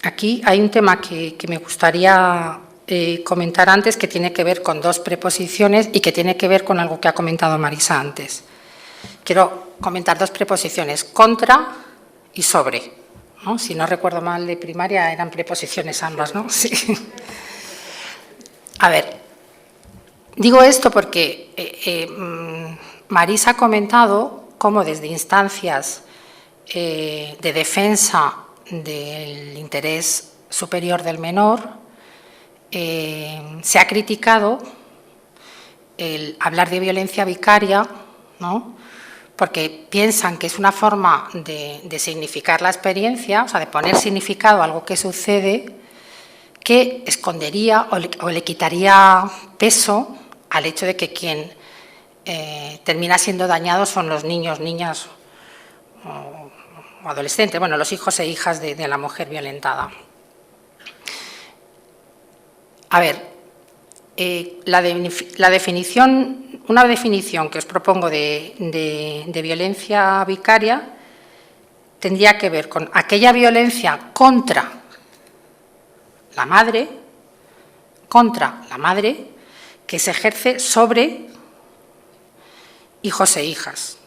Speaker 3: Aquí hay un tema que me gustaría comentar antes, que tiene que ver con dos preposiciones y que tiene que ver con algo que ha comentado Marisa antes. quiero comentar dos preposiciones, contra y sobre, ¿no? Si no recuerdo mal de primaria, eran preposiciones ambas, ¿no? Sí. A ver, digo esto porque Marisa ha comentado cómo desde instancias de defensa del interés superior del menor se ha criticado el hablar de violencia vicaria, ¿no? Porque piensan que es una forma de significar la experiencia, o sea, de poner significado a algo que sucede, que escondería o le quitaría peso al hecho de que quien termina siendo dañado son los niños, niñas o adolescentes, bueno, los hijos e hijas de la mujer violentada. A ver, una definición que os propongo de violencia vicaria tendría que ver con aquella violencia contra la madre que se ejerce sobre hijos e hijas,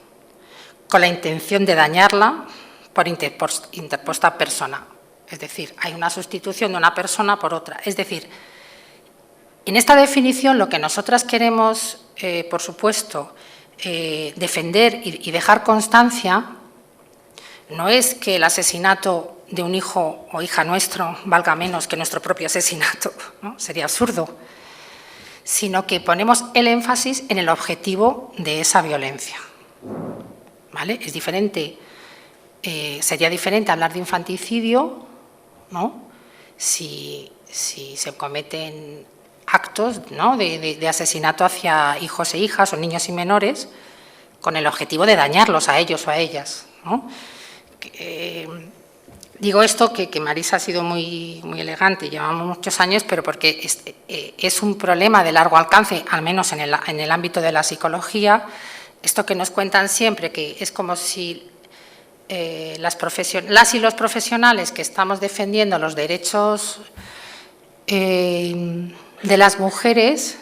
Speaker 3: con la intención de dañarla por interpuesta persona. Es decir, hay una sustitución de una persona por otra. Es decir, en esta definición lo que nosotras queremos, por supuesto, defender y dejar constancia no es que el asesinato de un hijo o hija nuestro valga menos que nuestro propio asesinato, ¿no? Sería absurdo, sino que ponemos el énfasis en el objetivo de esa violencia, ¿vale? Es diferente, sería diferente hablar de infanticidio, ¿no? Si se cometen actos, ¿no? de asesinato hacia hijos e hijas o niños y menores con el objetivo de dañarlos a ellos o a ellas, ¿no? Digo esto que Marisa ha sido muy elegante, llevamos muchos años, pero porque es un problema de largo alcance, al menos en el ámbito de la psicología, esto que nos cuentan siempre, que es como si las y los profesionales que estamos defendiendo los derechos de las mujeres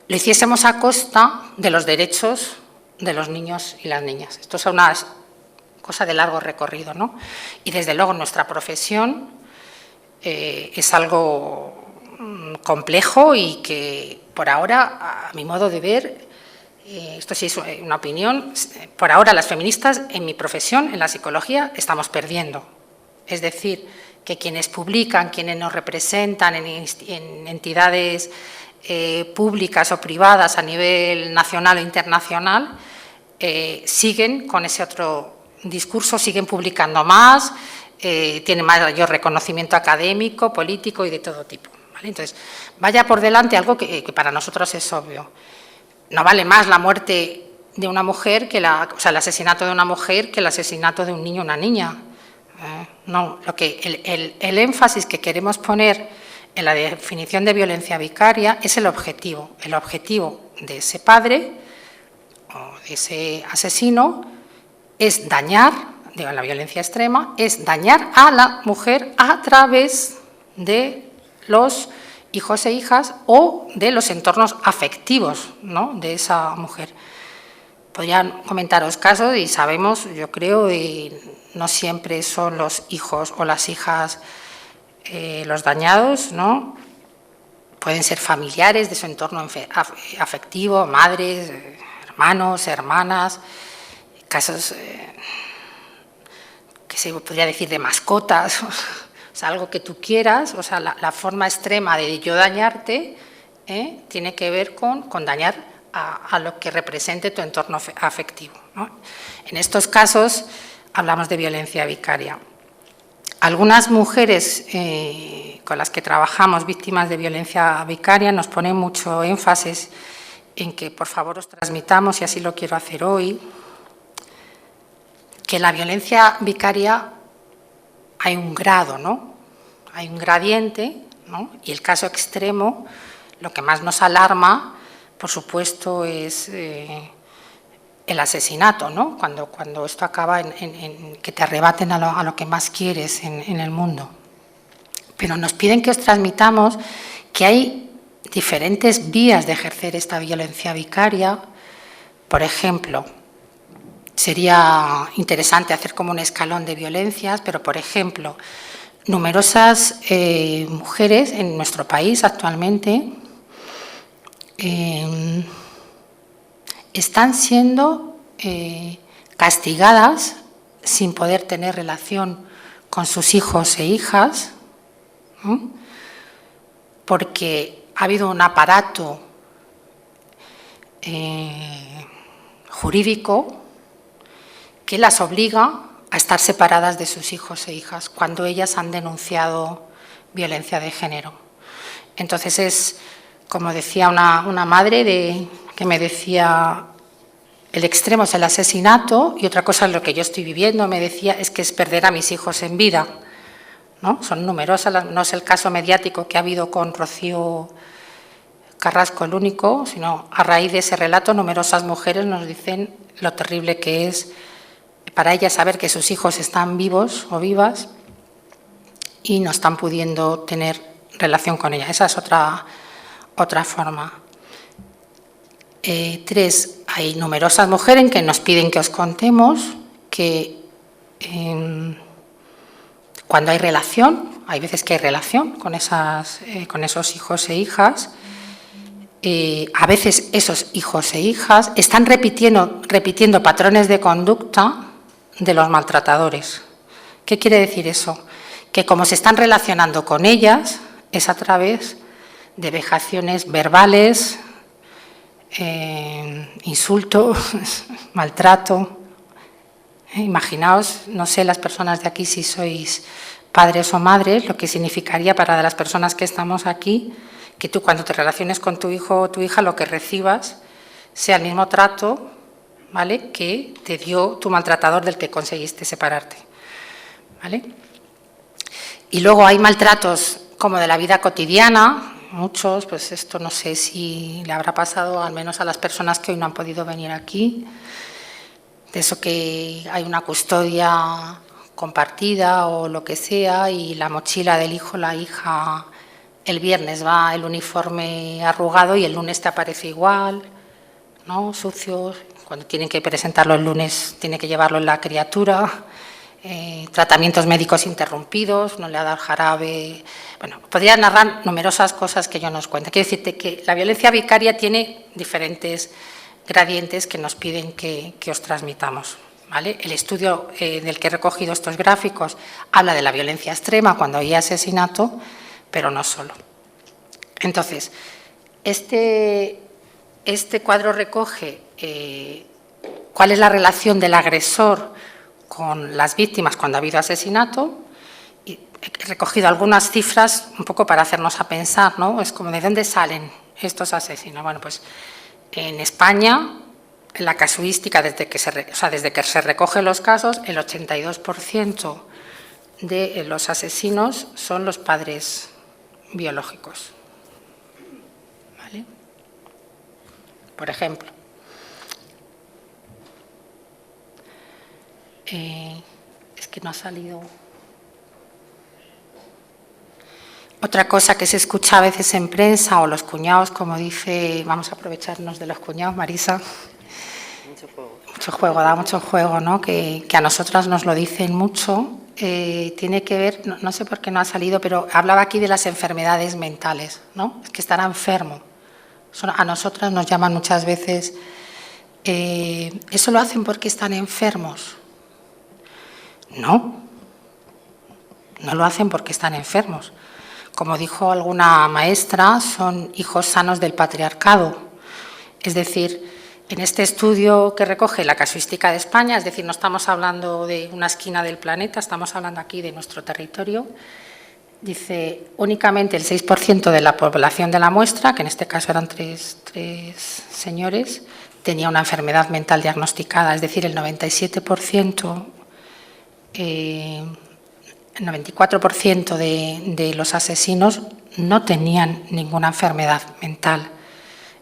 Speaker 3: lo hiciésemos a costa de los derechos de los niños y las niñas. Esto es una cosa de largo recorrido, ¿no? Y desde luego nuestra profesión es algo complejo y que por ahora, a mi modo de ver, esto sí es una opinión, por ahora las feministas en mi profesión, en la psicología, estamos perdiendo. Es decir, que quienes publican, quienes nos representan en entidades públicas o privadas a nivel nacional o internacional, siguen con ese otro discurso, siguen publicando más, tienen mayor reconocimiento académico, político y de todo tipo, ¿vale? Entonces, vaya por delante algo que para nosotros es obvio. No vale más la muerte de una mujer, el asesinato de una mujer que el asesinato de un niño o una niña. No, el énfasis que queremos poner en la definición de violencia vicaria es el objetivo de ese padre o de ese asesino es dañar, digo, la violencia extrema, es dañar a la mujer a través de los hijos e hijas o de los entornos afectivos, ¿no?, de esa mujer. Podrían comentaros casos y sabemos, yo creo, no siempre son los hijos o las hijas los dañados, ¿no? Pueden ser familiares de su entorno afectivo, madres, hermanos, hermanas, casos que se podría decir de mascotas, o sea, algo que tú quieras, o sea, la forma extrema de yo dañarte tiene que ver con dañar a lo que represente tu entorno afectivo, ¿no? En estos casos hablamos de violencia vicaria. Algunas mujeres con las que trabajamos, víctimas de violencia vicaria, nos ponen mucho énfasis en que, por favor, os transmitamos, y así lo quiero hacer hoy, que la violencia vicaria hay un grado, ¿no? Hay un gradiente, ¿no? Y el caso extremo, lo que más nos alarma, por supuesto, es el asesinato, ¿no? Cuando esto acaba en que te arrebaten a lo que más quieres en el mundo. Pero nos piden que os transmitamos que hay diferentes vías de ejercer esta violencia vicaria. Por ejemplo, sería interesante hacer como un escalón de violencias, pero, por ejemplo, numerosas mujeres en nuestro país actualmente están siendo castigadas sin poder tener relación con sus hijos e hijas, ¿no? Porque ha habido un aparato jurídico que las obliga a estar separadas de sus hijos e hijas cuando ellas han denunciado violencia de género. Entonces es, como decía una madre que me decía, el extremo es el asesinato y otra cosa es lo que yo estoy viviendo, me decía, es que es perder a mis hijos en vida, ¿no? Son numerosas, no es el caso mediático que ha habido con Rocío Carrasco el único, sino a raíz de ese relato numerosas mujeres nos dicen lo terrible que es para ellas saber que sus hijos están vivos o vivas y no están pudiendo tener relación con ellas. Esa es otra forma. 3. Hay numerosas mujeres que nos piden que os contemos que cuando hay relación, hay veces que hay relación con esos hijos e hijas, a veces esos hijos e hijas están repitiendo patrones de conducta de los maltratadores. ¿Qué quiere decir eso? Que como se están relacionando con ellas, es a través de vejaciones verbales, insultos, maltrato. Imaginaos, no sé, las personas de aquí, si sois padres o madres, lo que significaría para las personas que estamos aquí, que tú cuando te relaciones con tu hijo o tu hija, lo que recibas sea el mismo trato, ¿vale?, que te dio tu maltratador del que conseguiste separarte, ¿vale? Y luego hay maltratos como de la vida cotidiana, muchos, pues esto no sé si le habrá pasado al menos a las personas que hoy no han podido venir aquí, de eso que hay una custodia compartida o lo que sea y la mochila del hijo o la hija el viernes va el uniforme arrugado y el lunes te aparece igual, ¿no?, sucio, cuando tienen que presentarlo el lunes tiene que llevarlo la criatura, tratamientos médicos interrumpidos, no le ha dado jarabe. Bueno, podría narrar numerosas cosas que yo nos cuento. Quiero decirte que la violencia vicaria tiene diferentes gradientes que nos piden que os transmitamos, ¿vale? El estudio del que he recogido estos gráficos habla de la violencia extrema cuando hay asesinato, pero no solo. Entonces, este cuadro recoge cuál es la relación del agresor con las víctimas cuando ha habido asesinato. Y he recogido algunas cifras un poco para hacernos a pensar, ¿no? Es como, ¿de dónde salen estos asesinos? Bueno, pues en España, en la casuística, desde que se recogen los casos, el 82% de los asesinos son los padres biológicos, ¿vale? Por ejemplo, es que no ha salido. Otra cosa que se escucha a veces en prensa, o los cuñados, como dice, vamos a aprovecharnos de los cuñados, Marisa. Mucho juego, da mucho juego, ¿no? Que a nosotras nos lo dicen mucho. Tiene que ver, no sé por qué no ha salido, pero hablaba aquí de las enfermedades mentales, ¿no? Es que estará enfermo. A nosotras nos llaman muchas veces, ¿eso lo hacen porque están enfermos? No, no lo hacen porque están enfermos. Como dijo alguna maestra, son hijos sanos del patriarcado. Es decir, en este estudio que recoge la casuística de España, es decir, no estamos hablando de una esquina del planeta, estamos hablando aquí de nuestro territorio, dice, únicamente el 6% de la población de la muestra, que en este caso eran tres señores, tenía una enfermedad mental diagnosticada, es decir, el 97%, el 94% de los asesinos no tenían ninguna enfermedad mental.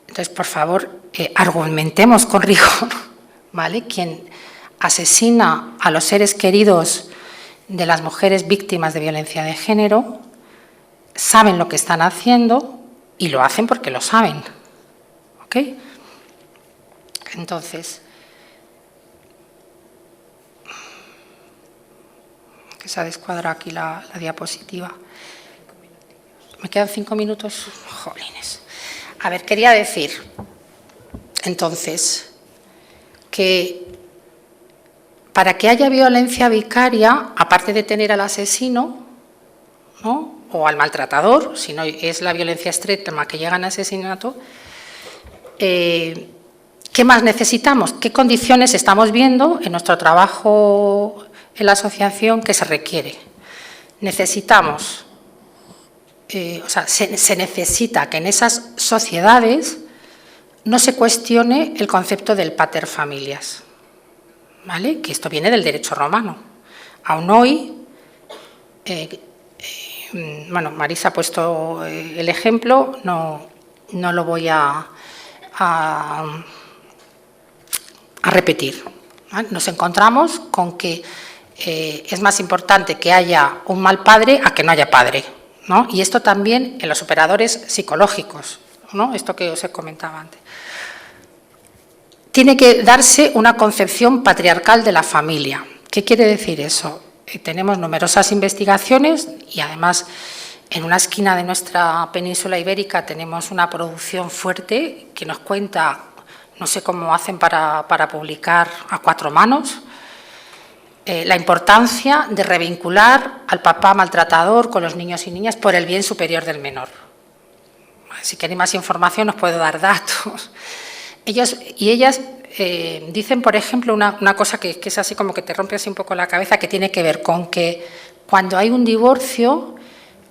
Speaker 3: Entonces, por favor, argumentemos con rigor, ¿vale? Quien asesina a los seres queridos de las mujeres víctimas de violencia de género saben lo que están haciendo y lo hacen porque lo saben, ¿ok? Entonces, que se ha descuadrado aquí la diapositiva. ¿Me quedan 5 minutos? Jolines. A ver, quería decir, entonces, que para que haya violencia vicaria, aparte de tener al asesino, ¿no?, o al maltratador, si no es la violencia extrema que llega al asesinato, ¿qué más necesitamos? ¿Qué condiciones estamos viendo en nuestro trabajo en la asociación que se requiere? Necesitamos, se necesita que en esas sociedades no se cuestione el concepto del pater familias, ¿vale? Que esto viene del derecho romano. Aún hoy, bueno, Marisa ha puesto el ejemplo, no lo voy a repetir, ¿vale? Nos encontramos con que es más importante que haya un mal padre a que no haya padre, ¿no? Y esto también en los operadores psicológicos, ¿no? Esto que os he comentado antes. Tiene que darse una concepción patriarcal de la familia. ¿Qué quiere decir eso? Tenemos numerosas investigaciones y además en una esquina de nuestra península ibérica tenemos una producción fuerte que nos cuenta, no sé cómo hacen para publicar a 4 manos, la importancia de revincular al papá maltratador con los niños y niñas por el bien superior del menor. Si queréis más información os puedo dar datos. Ellos y ellas dicen, por ejemplo, una cosa que es así como que te rompe así un poco la cabeza, que tiene que ver con que cuando hay un divorcio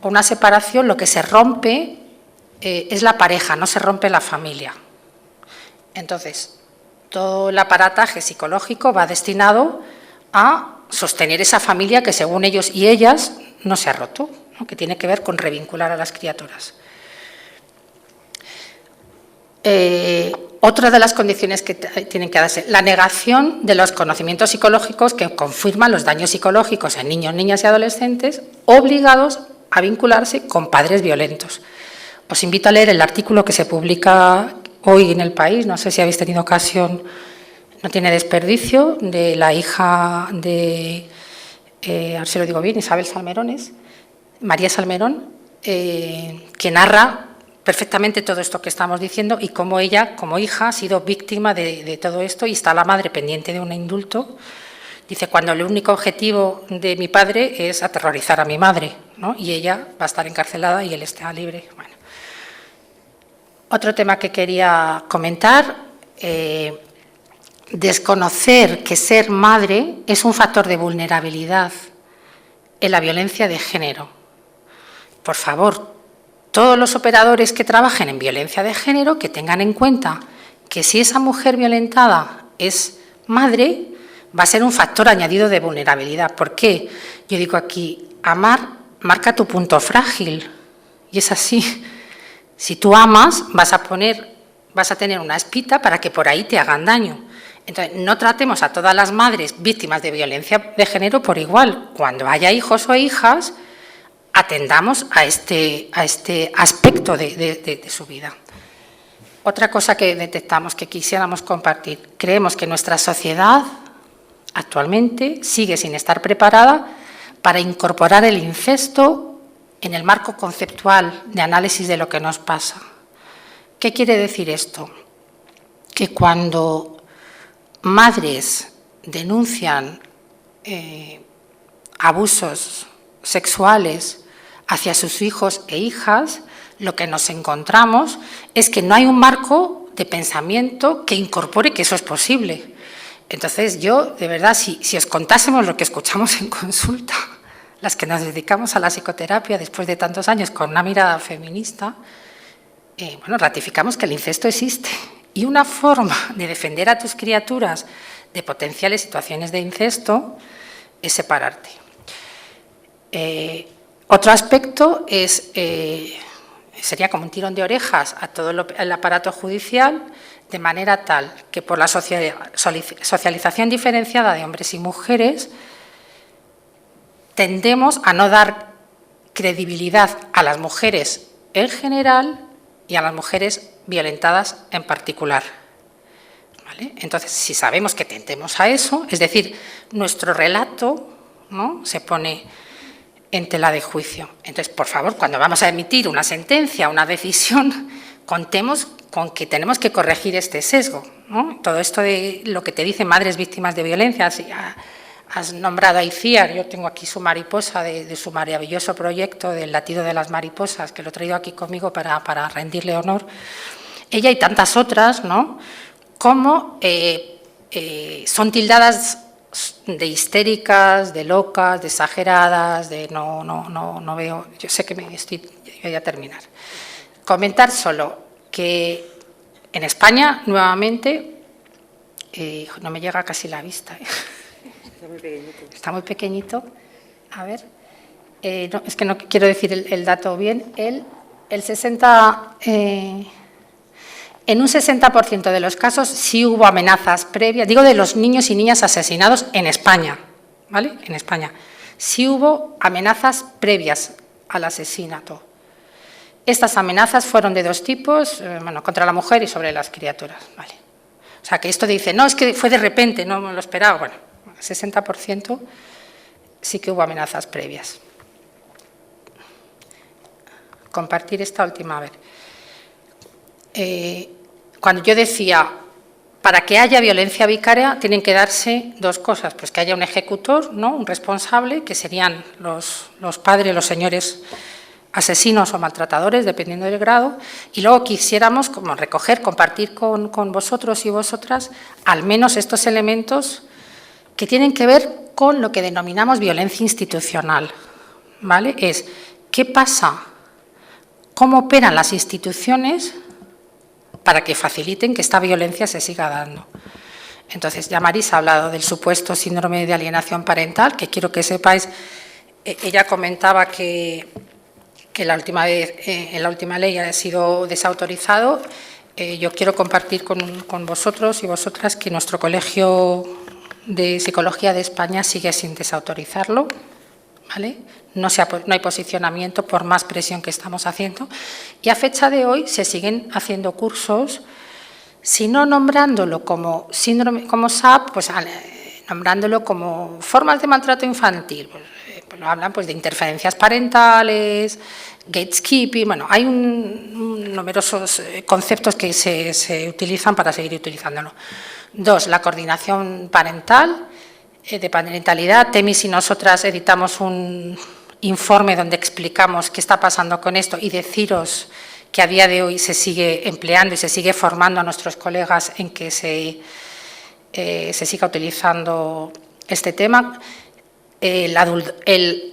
Speaker 3: o una separación, lo que se rompe es la pareja, no se rompe la familia. Entonces, todo el aparataje psicológico va destinado a sostener esa familia que, según ellos y ellas, no se ha roto, ¿no?, que tiene que ver con revincular a las criaturas. Otra de las condiciones que tienen que darse, la negación de los conocimientos psicológicos que confirman los daños psicológicos en niños, niñas y adolescentes obligados a vincularse con padres violentos. Os invito a leer el artículo que se publica hoy en El País, no sé si habéis tenido ocasión, no tiene desperdicio, de la hija de, a ver si lo digo bien, Isabel Salmerones, María Salmerón, que narra perfectamente todo esto que estamos diciendo y cómo ella, como hija, ha sido víctima de todo esto y está la madre pendiente de un indulto. Dice, cuando el único objetivo de mi padre es aterrorizar a mi madre, ¿no?, y ella va a estar encarcelada y él está libre. Bueno. Otro tema que quería comentar, desconocer que ser madre es un factor de vulnerabilidad en la violencia de género. Por favor, todos los operadores que trabajen en violencia de género que tengan en cuenta que si esa mujer violentada es madre, va a ser un factor añadido de vulnerabilidad. ¿Por qué? Yo digo aquí, amar marca tu punto frágil. Y es así. Si tú amas, vas a tener una espita para que por ahí te hagan daño. Entonces, no tratemos a todas las madres víctimas de violencia de género por igual. Cuando haya hijos o hijas, atendamos a este aspecto de su vida. Otra cosa que detectamos, que quisiéramos compartir, creemos que nuestra sociedad actualmente sigue sin estar preparada para incorporar el incesto en el marco conceptual de análisis de lo que nos pasa. ¿Qué quiere decir esto? Que cuando madres denuncian abusos sexuales hacia sus hijos e hijas, lo que nos encontramos es que no hay un marco de pensamiento que incorpore que eso es posible. Entonces, yo, de verdad, si os contásemos lo que escuchamos en consulta, las que nos dedicamos a la psicoterapia después de tantos años con una mirada feminista, bueno, ratificamos que el incesto existe. Y una forma de defender a tus criaturas de potenciales situaciones de incesto es separarte. Otro aspecto sería como un tirón de orejas a todo el aparato judicial, de manera tal que por la socialización diferenciada de hombres y mujeres tendemos a no dar credibilidad a las mujeres en general y a las mujeres violentadas en particular. ¿Vale? Entonces, si sabemos que tendemos a eso, es decir, nuestro relato ¿no?, se pone en tela de juicio. Entonces, por favor, cuando vamos a emitir una sentencia, una decisión, contemos con que tenemos que corregir este sesgo, ¿no? Todo esto de lo que te dicen madres víctimas de violencia, has nombrado a Iciar, yo tengo aquí su mariposa, de su maravilloso proyecto del latido de las mariposas, que lo he traído aquí conmigo para rendirle honor. Ella y tantas otras, ¿no?, como son tildadas de histéricas, de locas, de exageradas, de no veo, yo sé que voy a terminar. Comentar solo que en España, nuevamente, no me llega casi la vista.
Speaker 2: Está muy pequeñito.
Speaker 3: Está muy pequeñito. A ver, no, es que no quiero decir el dato bien. El 60... En un 60% de los casos sí hubo amenazas previas, digo de los niños y niñas asesinados en España, ¿vale? En España. Sí hubo amenazas previas al asesinato. Estas amenazas fueron de dos tipos, bueno, contra la mujer y sobre las criaturas, ¿vale? O sea, que esto dice, no, es que fue de repente, no me lo esperaba. Bueno, 60% sí que hubo amenazas previas. Compartir esta última, a ver. Cuando yo decía, para que haya violencia vicaria tienen que darse dos cosas, pues que haya un ejecutor, ¿no?, un responsable, que serían los padres, los señores asesinos o maltratadores, dependiendo del grado, y luego quisiéramos como recoger, compartir con vosotros y vosotras al menos estos elementos que tienen que ver con lo que denominamos violencia institucional, ¿vale? Es, ¿qué pasa? ¿Cómo operan las instituciones para que faciliten que esta violencia se siga dando? Entonces, ya Marisa ha hablado del supuesto síndrome de alienación parental, que quiero que sepáis, ella comentaba que en la última ley ha sido desautorizado. Yo quiero compartir con vosotros y vosotras que nuestro Colegio de Psicología de España sigue sin desautorizarlo, ¿vale? No hay posicionamiento por más presión que estamos haciendo, y a fecha de hoy se siguen haciendo cursos, si no nombrándolo como síndrome, como SAP, pues nombrándolo como formas de maltrato infantil. Pues hablan pues de interferencias parentales, gatekeeping, bueno, hay numerosos conceptos que se utilizan para seguir utilizándolo. 2, la coordinación parental, de parentalidad. Temis y nosotras editamos un informe donde explicamos qué está pasando con esto y deciros que a día de hoy se sigue empleando y se sigue formando a nuestros colegas en que se siga utilizando este tema. El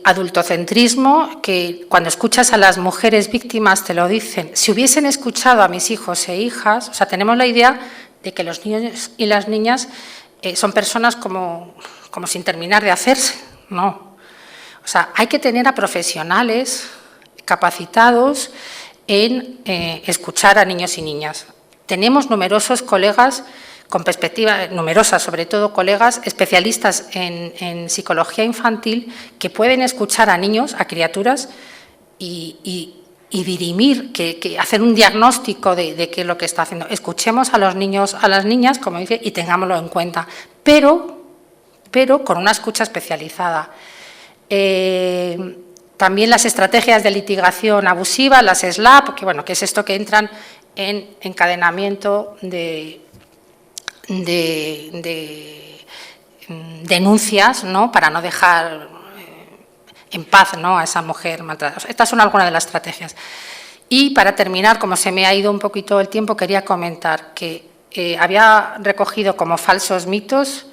Speaker 3: adultocentrismo, que cuando escuchas a las mujeres víctimas te lo dicen, si hubiesen escuchado a mis hijos e hijas, o sea, tenemos la idea de que los niños y las niñas son personas como sin terminar de hacerse, no. O sea, hay que tener a profesionales capacitados en escuchar a niños y niñas. Tenemos numerosos colegas con perspectiva, numerosas, sobre todo colegas especialistas en psicología infantil que pueden escuchar a niños, a criaturas y dirimir, hacer un diagnóstico de qué es lo que está haciendo. Escuchemos a los niños, a las niñas, como dice, y tengámoslo en cuenta, pero con una escucha especializada. También las estrategias de litigación abusiva, las SLAP, que es esto que entran en encadenamiento de denuncias, ¿no?, para no dejar en paz, ¿no?, a esa mujer maltratada. Estas son algunas de las estrategias. Y para terminar, como se me ha ido un poquito el tiempo, quería comentar que había recogido como falsos mitos.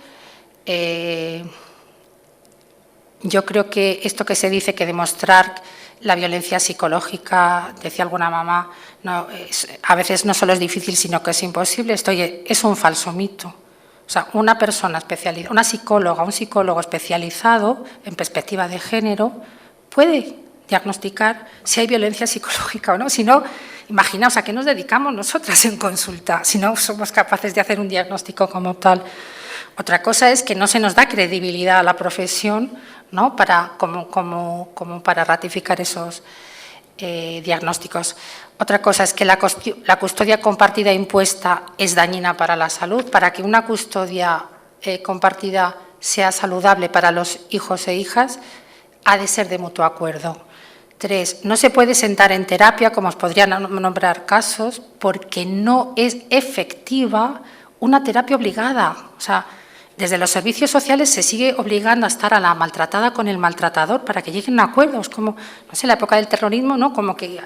Speaker 3: Yo creo que esto que se dice, que demostrar la violencia psicológica, decía alguna mamá, no, a veces no solo es difícil, sino que es imposible. Esto es un falso mito. O sea, una persona especializada, una psicóloga, un psicólogo especializado en perspectiva de género puede diagnosticar si hay violencia psicológica o no. Si no, imaginaos a qué nos dedicamos nosotras en consulta, si no somos capaces de hacer un diagnóstico como tal. Otra cosa es que no se nos da credibilidad a la profesión, ¿no?, como para ratificar esos diagnósticos. Otra cosa es que la custodia compartida impuesta es dañina para la salud. Para que una custodia compartida sea saludable para los hijos e hijas, ha de ser de mutuo acuerdo. 3. No se puede sentar en terapia, como os podría nombrar casos, porque no es efectiva una terapia obligada. O sea, desde los servicios sociales se sigue obligando a estar a la maltratada con el maltratador para que lleguen a acuerdos, como, no sé, en la época del terrorismo, ¿no? Como que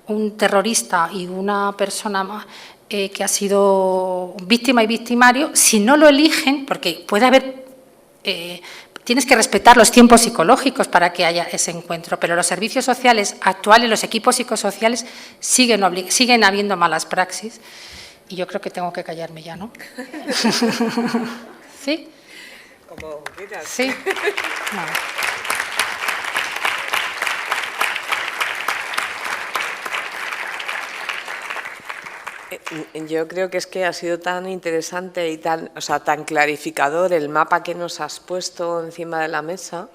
Speaker 3: un terrorista y una persona que ha sido víctima y victimario, si no lo eligen, porque puede haber... tienes que respetar los tiempos psicológicos para que haya ese encuentro, pero los servicios sociales actuales, los equipos psicosociales, siguen habiendo malas praxis y yo creo que tengo que callarme ya, ¿no? ¿Sí?
Speaker 1: Como quieras.
Speaker 3: Sí. No.
Speaker 1: Yo creo que es que ha sido tan interesante y tan clarificador el mapa que nos has puesto encima de la mesa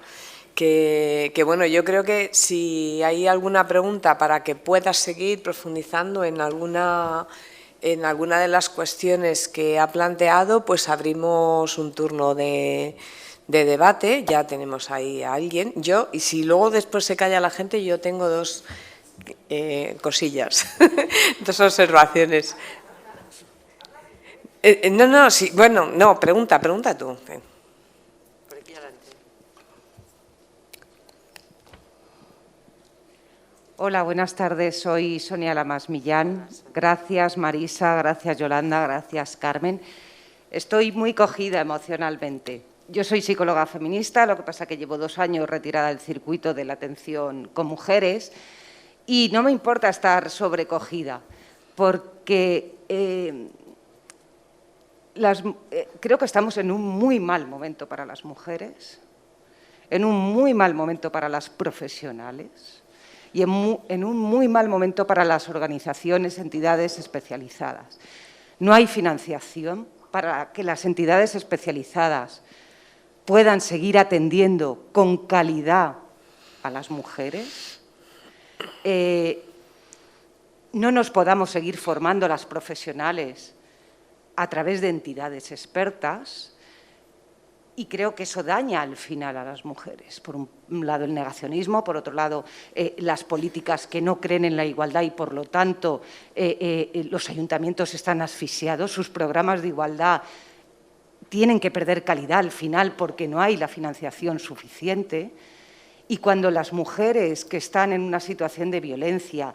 Speaker 1: que bueno, yo creo que si hay alguna pregunta para que puedas seguir profundizando en alguna de las cuestiones que ha planteado, pues abrimos un turno de debate. Ya tenemos ahí a alguien. Y si luego después se calla la gente, yo tengo dos cosillas, dos observaciones. Sí, bueno, no, pregunta tú. Por aquí adelante.
Speaker 4: Hola, buenas tardes. Soy Sonia Lamas Millán. Gracias, Marisa, gracias, Yolanda, gracias, Carmen. Estoy muy cogida emocionalmente. Yo soy psicóloga feminista, lo que pasa es que llevo 2 años retirada del circuito de la atención con mujeres y no me importa estar sobrecogida porque creo que estamos en un muy mal momento para las mujeres, en un muy mal momento para las profesionales y en un muy mal momento para las organizaciones, entidades especializadas. No hay financiación para que las entidades especializadas puedan seguir atendiendo con calidad a las mujeres. No nos podamos seguir formando las profesionales a través de entidades expertas y creo que eso daña al final a las mujeres. Por un lado el negacionismo, por otro lado las políticas que no creen en la igualdad y por lo tanto los ayuntamientos están asfixiados, sus programas de igualdad tienen que perder calidad al final porque no hay la financiación suficiente. Y cuando las mujeres que están en una situación de violencia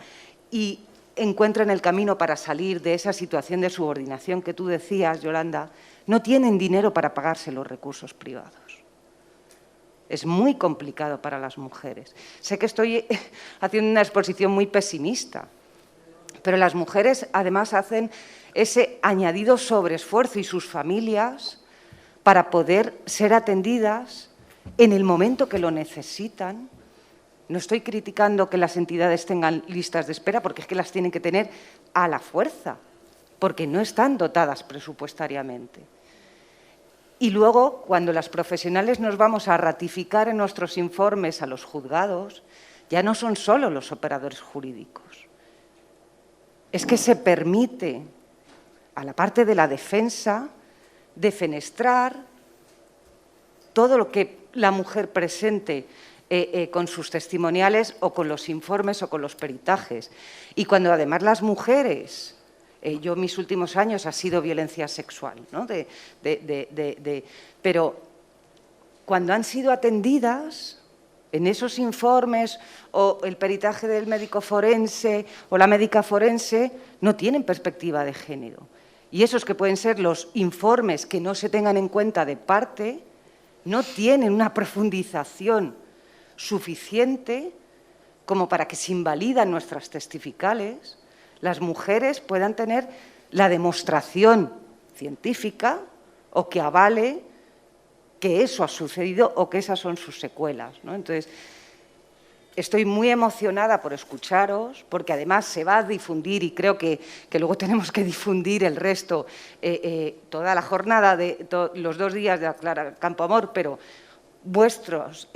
Speaker 4: y encuentran el camino para salir de esa situación de subordinación que tú decías, Yolanda, no tienen dinero para pagarse los recursos privados. Es muy complicado para las mujeres. Sé que estoy haciendo una exposición muy pesimista, pero las mujeres además hacen ese añadido sobreesfuerzo y sus familias para poder ser atendidas en el momento que lo necesitan. No estoy criticando que las entidades tengan listas de espera, porque es que las tienen que tener a la fuerza, porque no están dotadas presupuestariamente. Y luego, cuando las profesionales nos vamos a ratificar en nuestros informes a los juzgados, ya no son solo los operadores jurídicos. Es que se permite a la parte de la defensa defenestrar todo lo que la mujer presente con sus testimoniales o con los informes o con los peritajes. Y cuando además las mujeres, yo mis últimos años ha sido violencia sexual, ¿no? Pero cuando han sido atendidas en esos informes o el peritaje del médico forense o la médica forense, no tienen perspectiva de género. Y esos que pueden ser los informes que no se tengan en cuenta de parte, no tienen una profundización suficiente como para que, si invalidan nuestras testificales, las mujeres puedan tener la demostración científica o que avale que eso ha sucedido o que esas son sus secuelas, ¿no? Entonces, estoy muy emocionada por escucharos, porque además se va a difundir, y creo que luego tenemos que difundir el resto, toda la jornada, los 2 días de Clara Campoamor, pero vuestros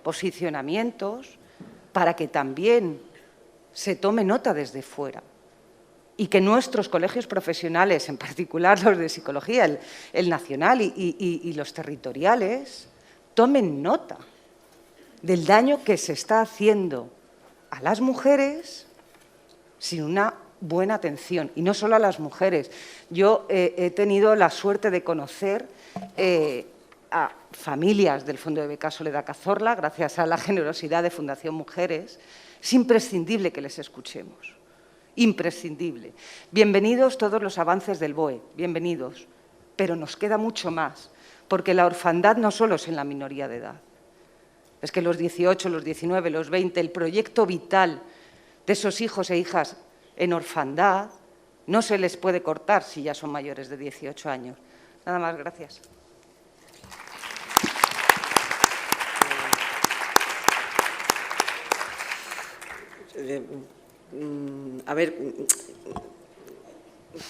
Speaker 4: posicionamientos para que también se tome nota desde fuera. y que nuestros colegios profesionales, en particular los de psicología, el nacional y los territoriales, tomen nota del daño que se está haciendo a las mujeres sin una buena atención, y no solo a las mujeres. Yo he tenido la suerte de conocer a familias del Fondo de Becas Soledad Cazorla, gracias a la generosidad de Fundación Mujeres. Es imprescindible que les escuchemos, imprescindible. Bienvenidos todos los avances del BOE, bienvenidos, pero nos queda mucho más, porque la orfandad no solo es en la minoría de edad, es que los 18, los 19, los 20, el proyecto vital de esos hijos e hijas en orfandad no se les puede cortar si ya son mayores de 18 años. Nada más, gracias.
Speaker 2: A ver,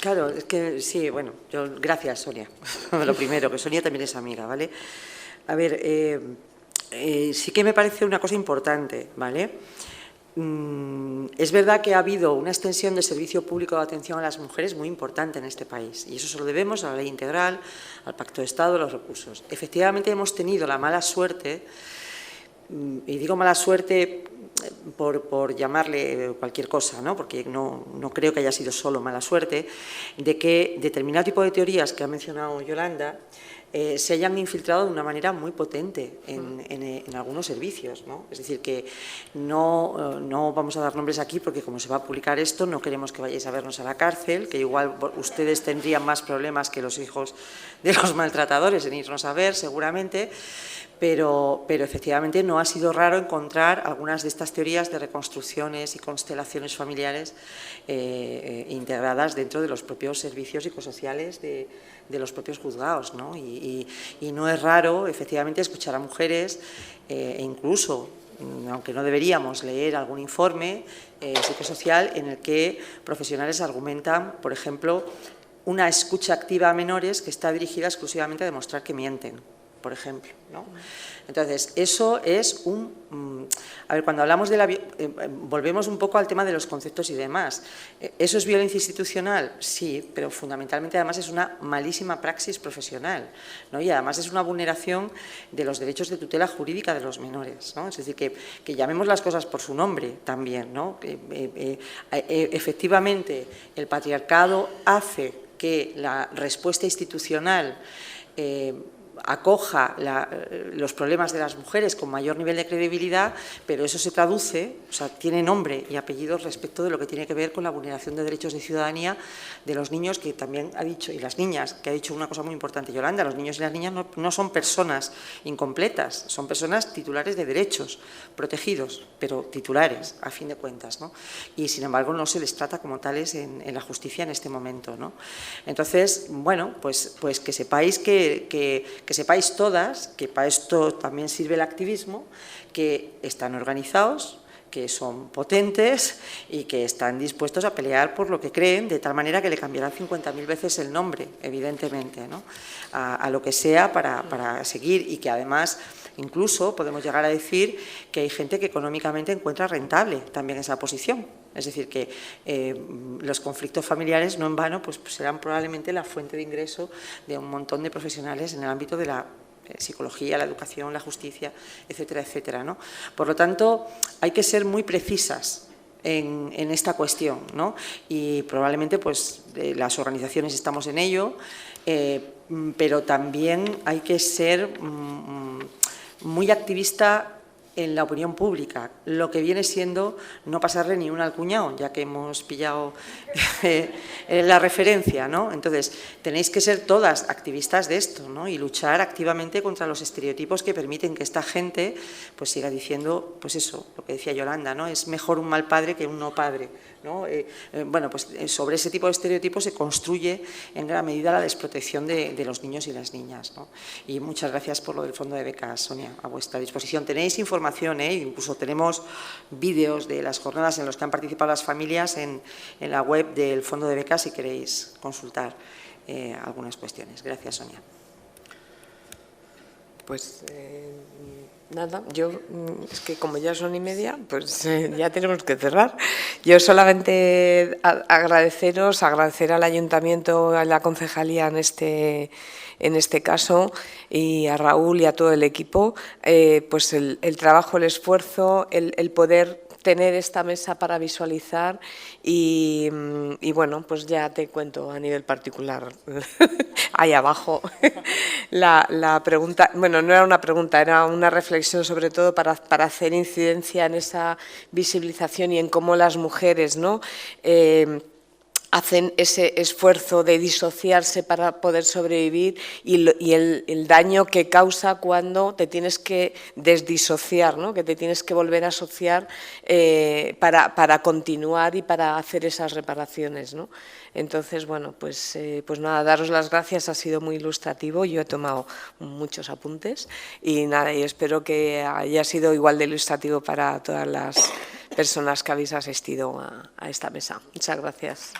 Speaker 2: claro, es que sí, bueno, gracias, Sonia. Lo primero, que Sonia también es amiga, ¿vale? A ver, sí que me parece una cosa importante, ¿vale? Es verdad que ha habido una extensión del servicio público de atención a las mujeres muy importante en este país, y eso se lo debemos a la Ley Integral, al Pacto de Estado, a los recursos. Efectivamente, hemos tenido la mala suerte, y digo mala suerte por llamarle cualquier cosa, ¿no? Porque no creo que haya sido solo mala suerte, de que determinado tipo de teorías que ha mencionado Yolanda se hayan infiltrado de una manera muy potente en algunos servicios, ¿no? Es decir, que no vamos a dar nombres aquí porque como se va a publicar esto no queremos que vayáis a vernos a la cárcel, que igual ustedes tendrían más problemas que los hijos de los maltratadores en irnos a ver seguramente, pero efectivamente no ha sido raro encontrar algunas de estas teorías de reconstrucciones y constelaciones familiares integradas dentro de los propios servicios psicosociales de los propios juzgados, ¿no? Y no es raro, efectivamente, escuchar a mujeres e incluso, aunque no deberíamos, leer algún informe psicosocial en el que profesionales argumentan, por ejemplo, una escucha activa a menores que está dirigida exclusivamente a demostrar que mienten, por ejemplo, ¿no? Entonces, eso es a ver, cuando hablamos de la... volvemos un poco al tema de los conceptos y demás. ¿Eso es violencia institucional? Sí, pero fundamentalmente además es una malísima praxis profesional, ¿no? Y además es una vulneración de los derechos de tutela jurídica de los menores, ¿no? Es decir, que llamemos las cosas por su nombre también, ¿no? Efectivamente, el patriarcado hace que la respuesta institucional acoja los problemas de las mujeres con mayor nivel de credibilidad, pero eso se traduce, o sea, tiene nombre y apellido respecto de lo que tiene que ver con la vulneración de derechos de ciudadanía de los niños, que también ha dicho, y las niñas, que ha dicho una cosa muy importante Yolanda, los niños y las niñas no son personas incompletas, son personas titulares de derechos, protegidos, pero titulares, a fin de cuentas, ¿no? Y sin embargo no se les trata como tales en la justicia en este momento, ¿no? Entonces, bueno, pues que sepáis que sepáis todas que para esto también sirve el activismo, que están organizados, que son potentes y que están dispuestos a pelear por lo que creen, de tal manera que le cambiarán 50.000 veces el nombre, evidentemente, ¿no? a lo que sea para seguir, y que además incluso podemos llegar a decir que hay gente que económicamente encuentra rentable también esa posición. Es decir, que los conflictos familiares no en vano pues serán probablemente la fuente de ingreso de un montón de profesionales en el ámbito de la psicología, la educación, la justicia, etcétera, etcétera, ¿no? Por lo tanto, hay que ser muy precisas en esta cuestión, ¿no? Y probablemente pues las organizaciones estamos en ello, pero también hay que ser muy activista en la opinión pública, lo que viene siendo no pasarle ni una al cuñado, ya que hemos pillado la referencia, ¿no? Entonces, tenéis que ser todas activistas de esto, ¿no? Y luchar activamente contra los estereotipos que permiten que esta gente pues siga diciendo, pues eso, lo que decía Yolanda, ¿no? Es mejor un mal padre que un no padre, ¿no? Bueno, pues sobre ese tipo de estereotipos se construye en gran medida la desprotección de los niños y las niñas, ¿no? Y muchas gracias por lo del Fondo de Becas, Sonia, a vuestra disposición. Tenéis información, incluso tenemos vídeos de las jornadas en las que han participado las familias en la web del Fondo de Becas si queréis consultar algunas cuestiones. Gracias, Sonia.
Speaker 1: Pues nada, yo es que como ya son 1:30, pues ya tenemos que cerrar. Yo solamente agradecer al Ayuntamiento, a la Concejalía en este caso, y a Raúl y a todo el equipo, pues el trabajo, el esfuerzo, el poder tener esta mesa para visualizar y bueno, pues ya te cuento a nivel particular, ahí abajo, la pregunta, bueno, no era una pregunta, era una reflexión sobre todo para hacer incidencia en esa visibilización y en cómo las mujeres, ¿no?, hacen ese esfuerzo de disociarse para poder sobrevivir y el daño que causa cuando te tienes que desdisociar, ¿no?, que te tienes que volver a asociar para continuar y para hacer esas reparaciones, ¿no? Entonces, bueno, pues nada, daros las gracias, ha sido muy ilustrativo, yo he tomado muchos apuntes y nada, y espero que haya sido igual de ilustrativo para todas las personas que habéis asistido a esta mesa. Muchas gracias.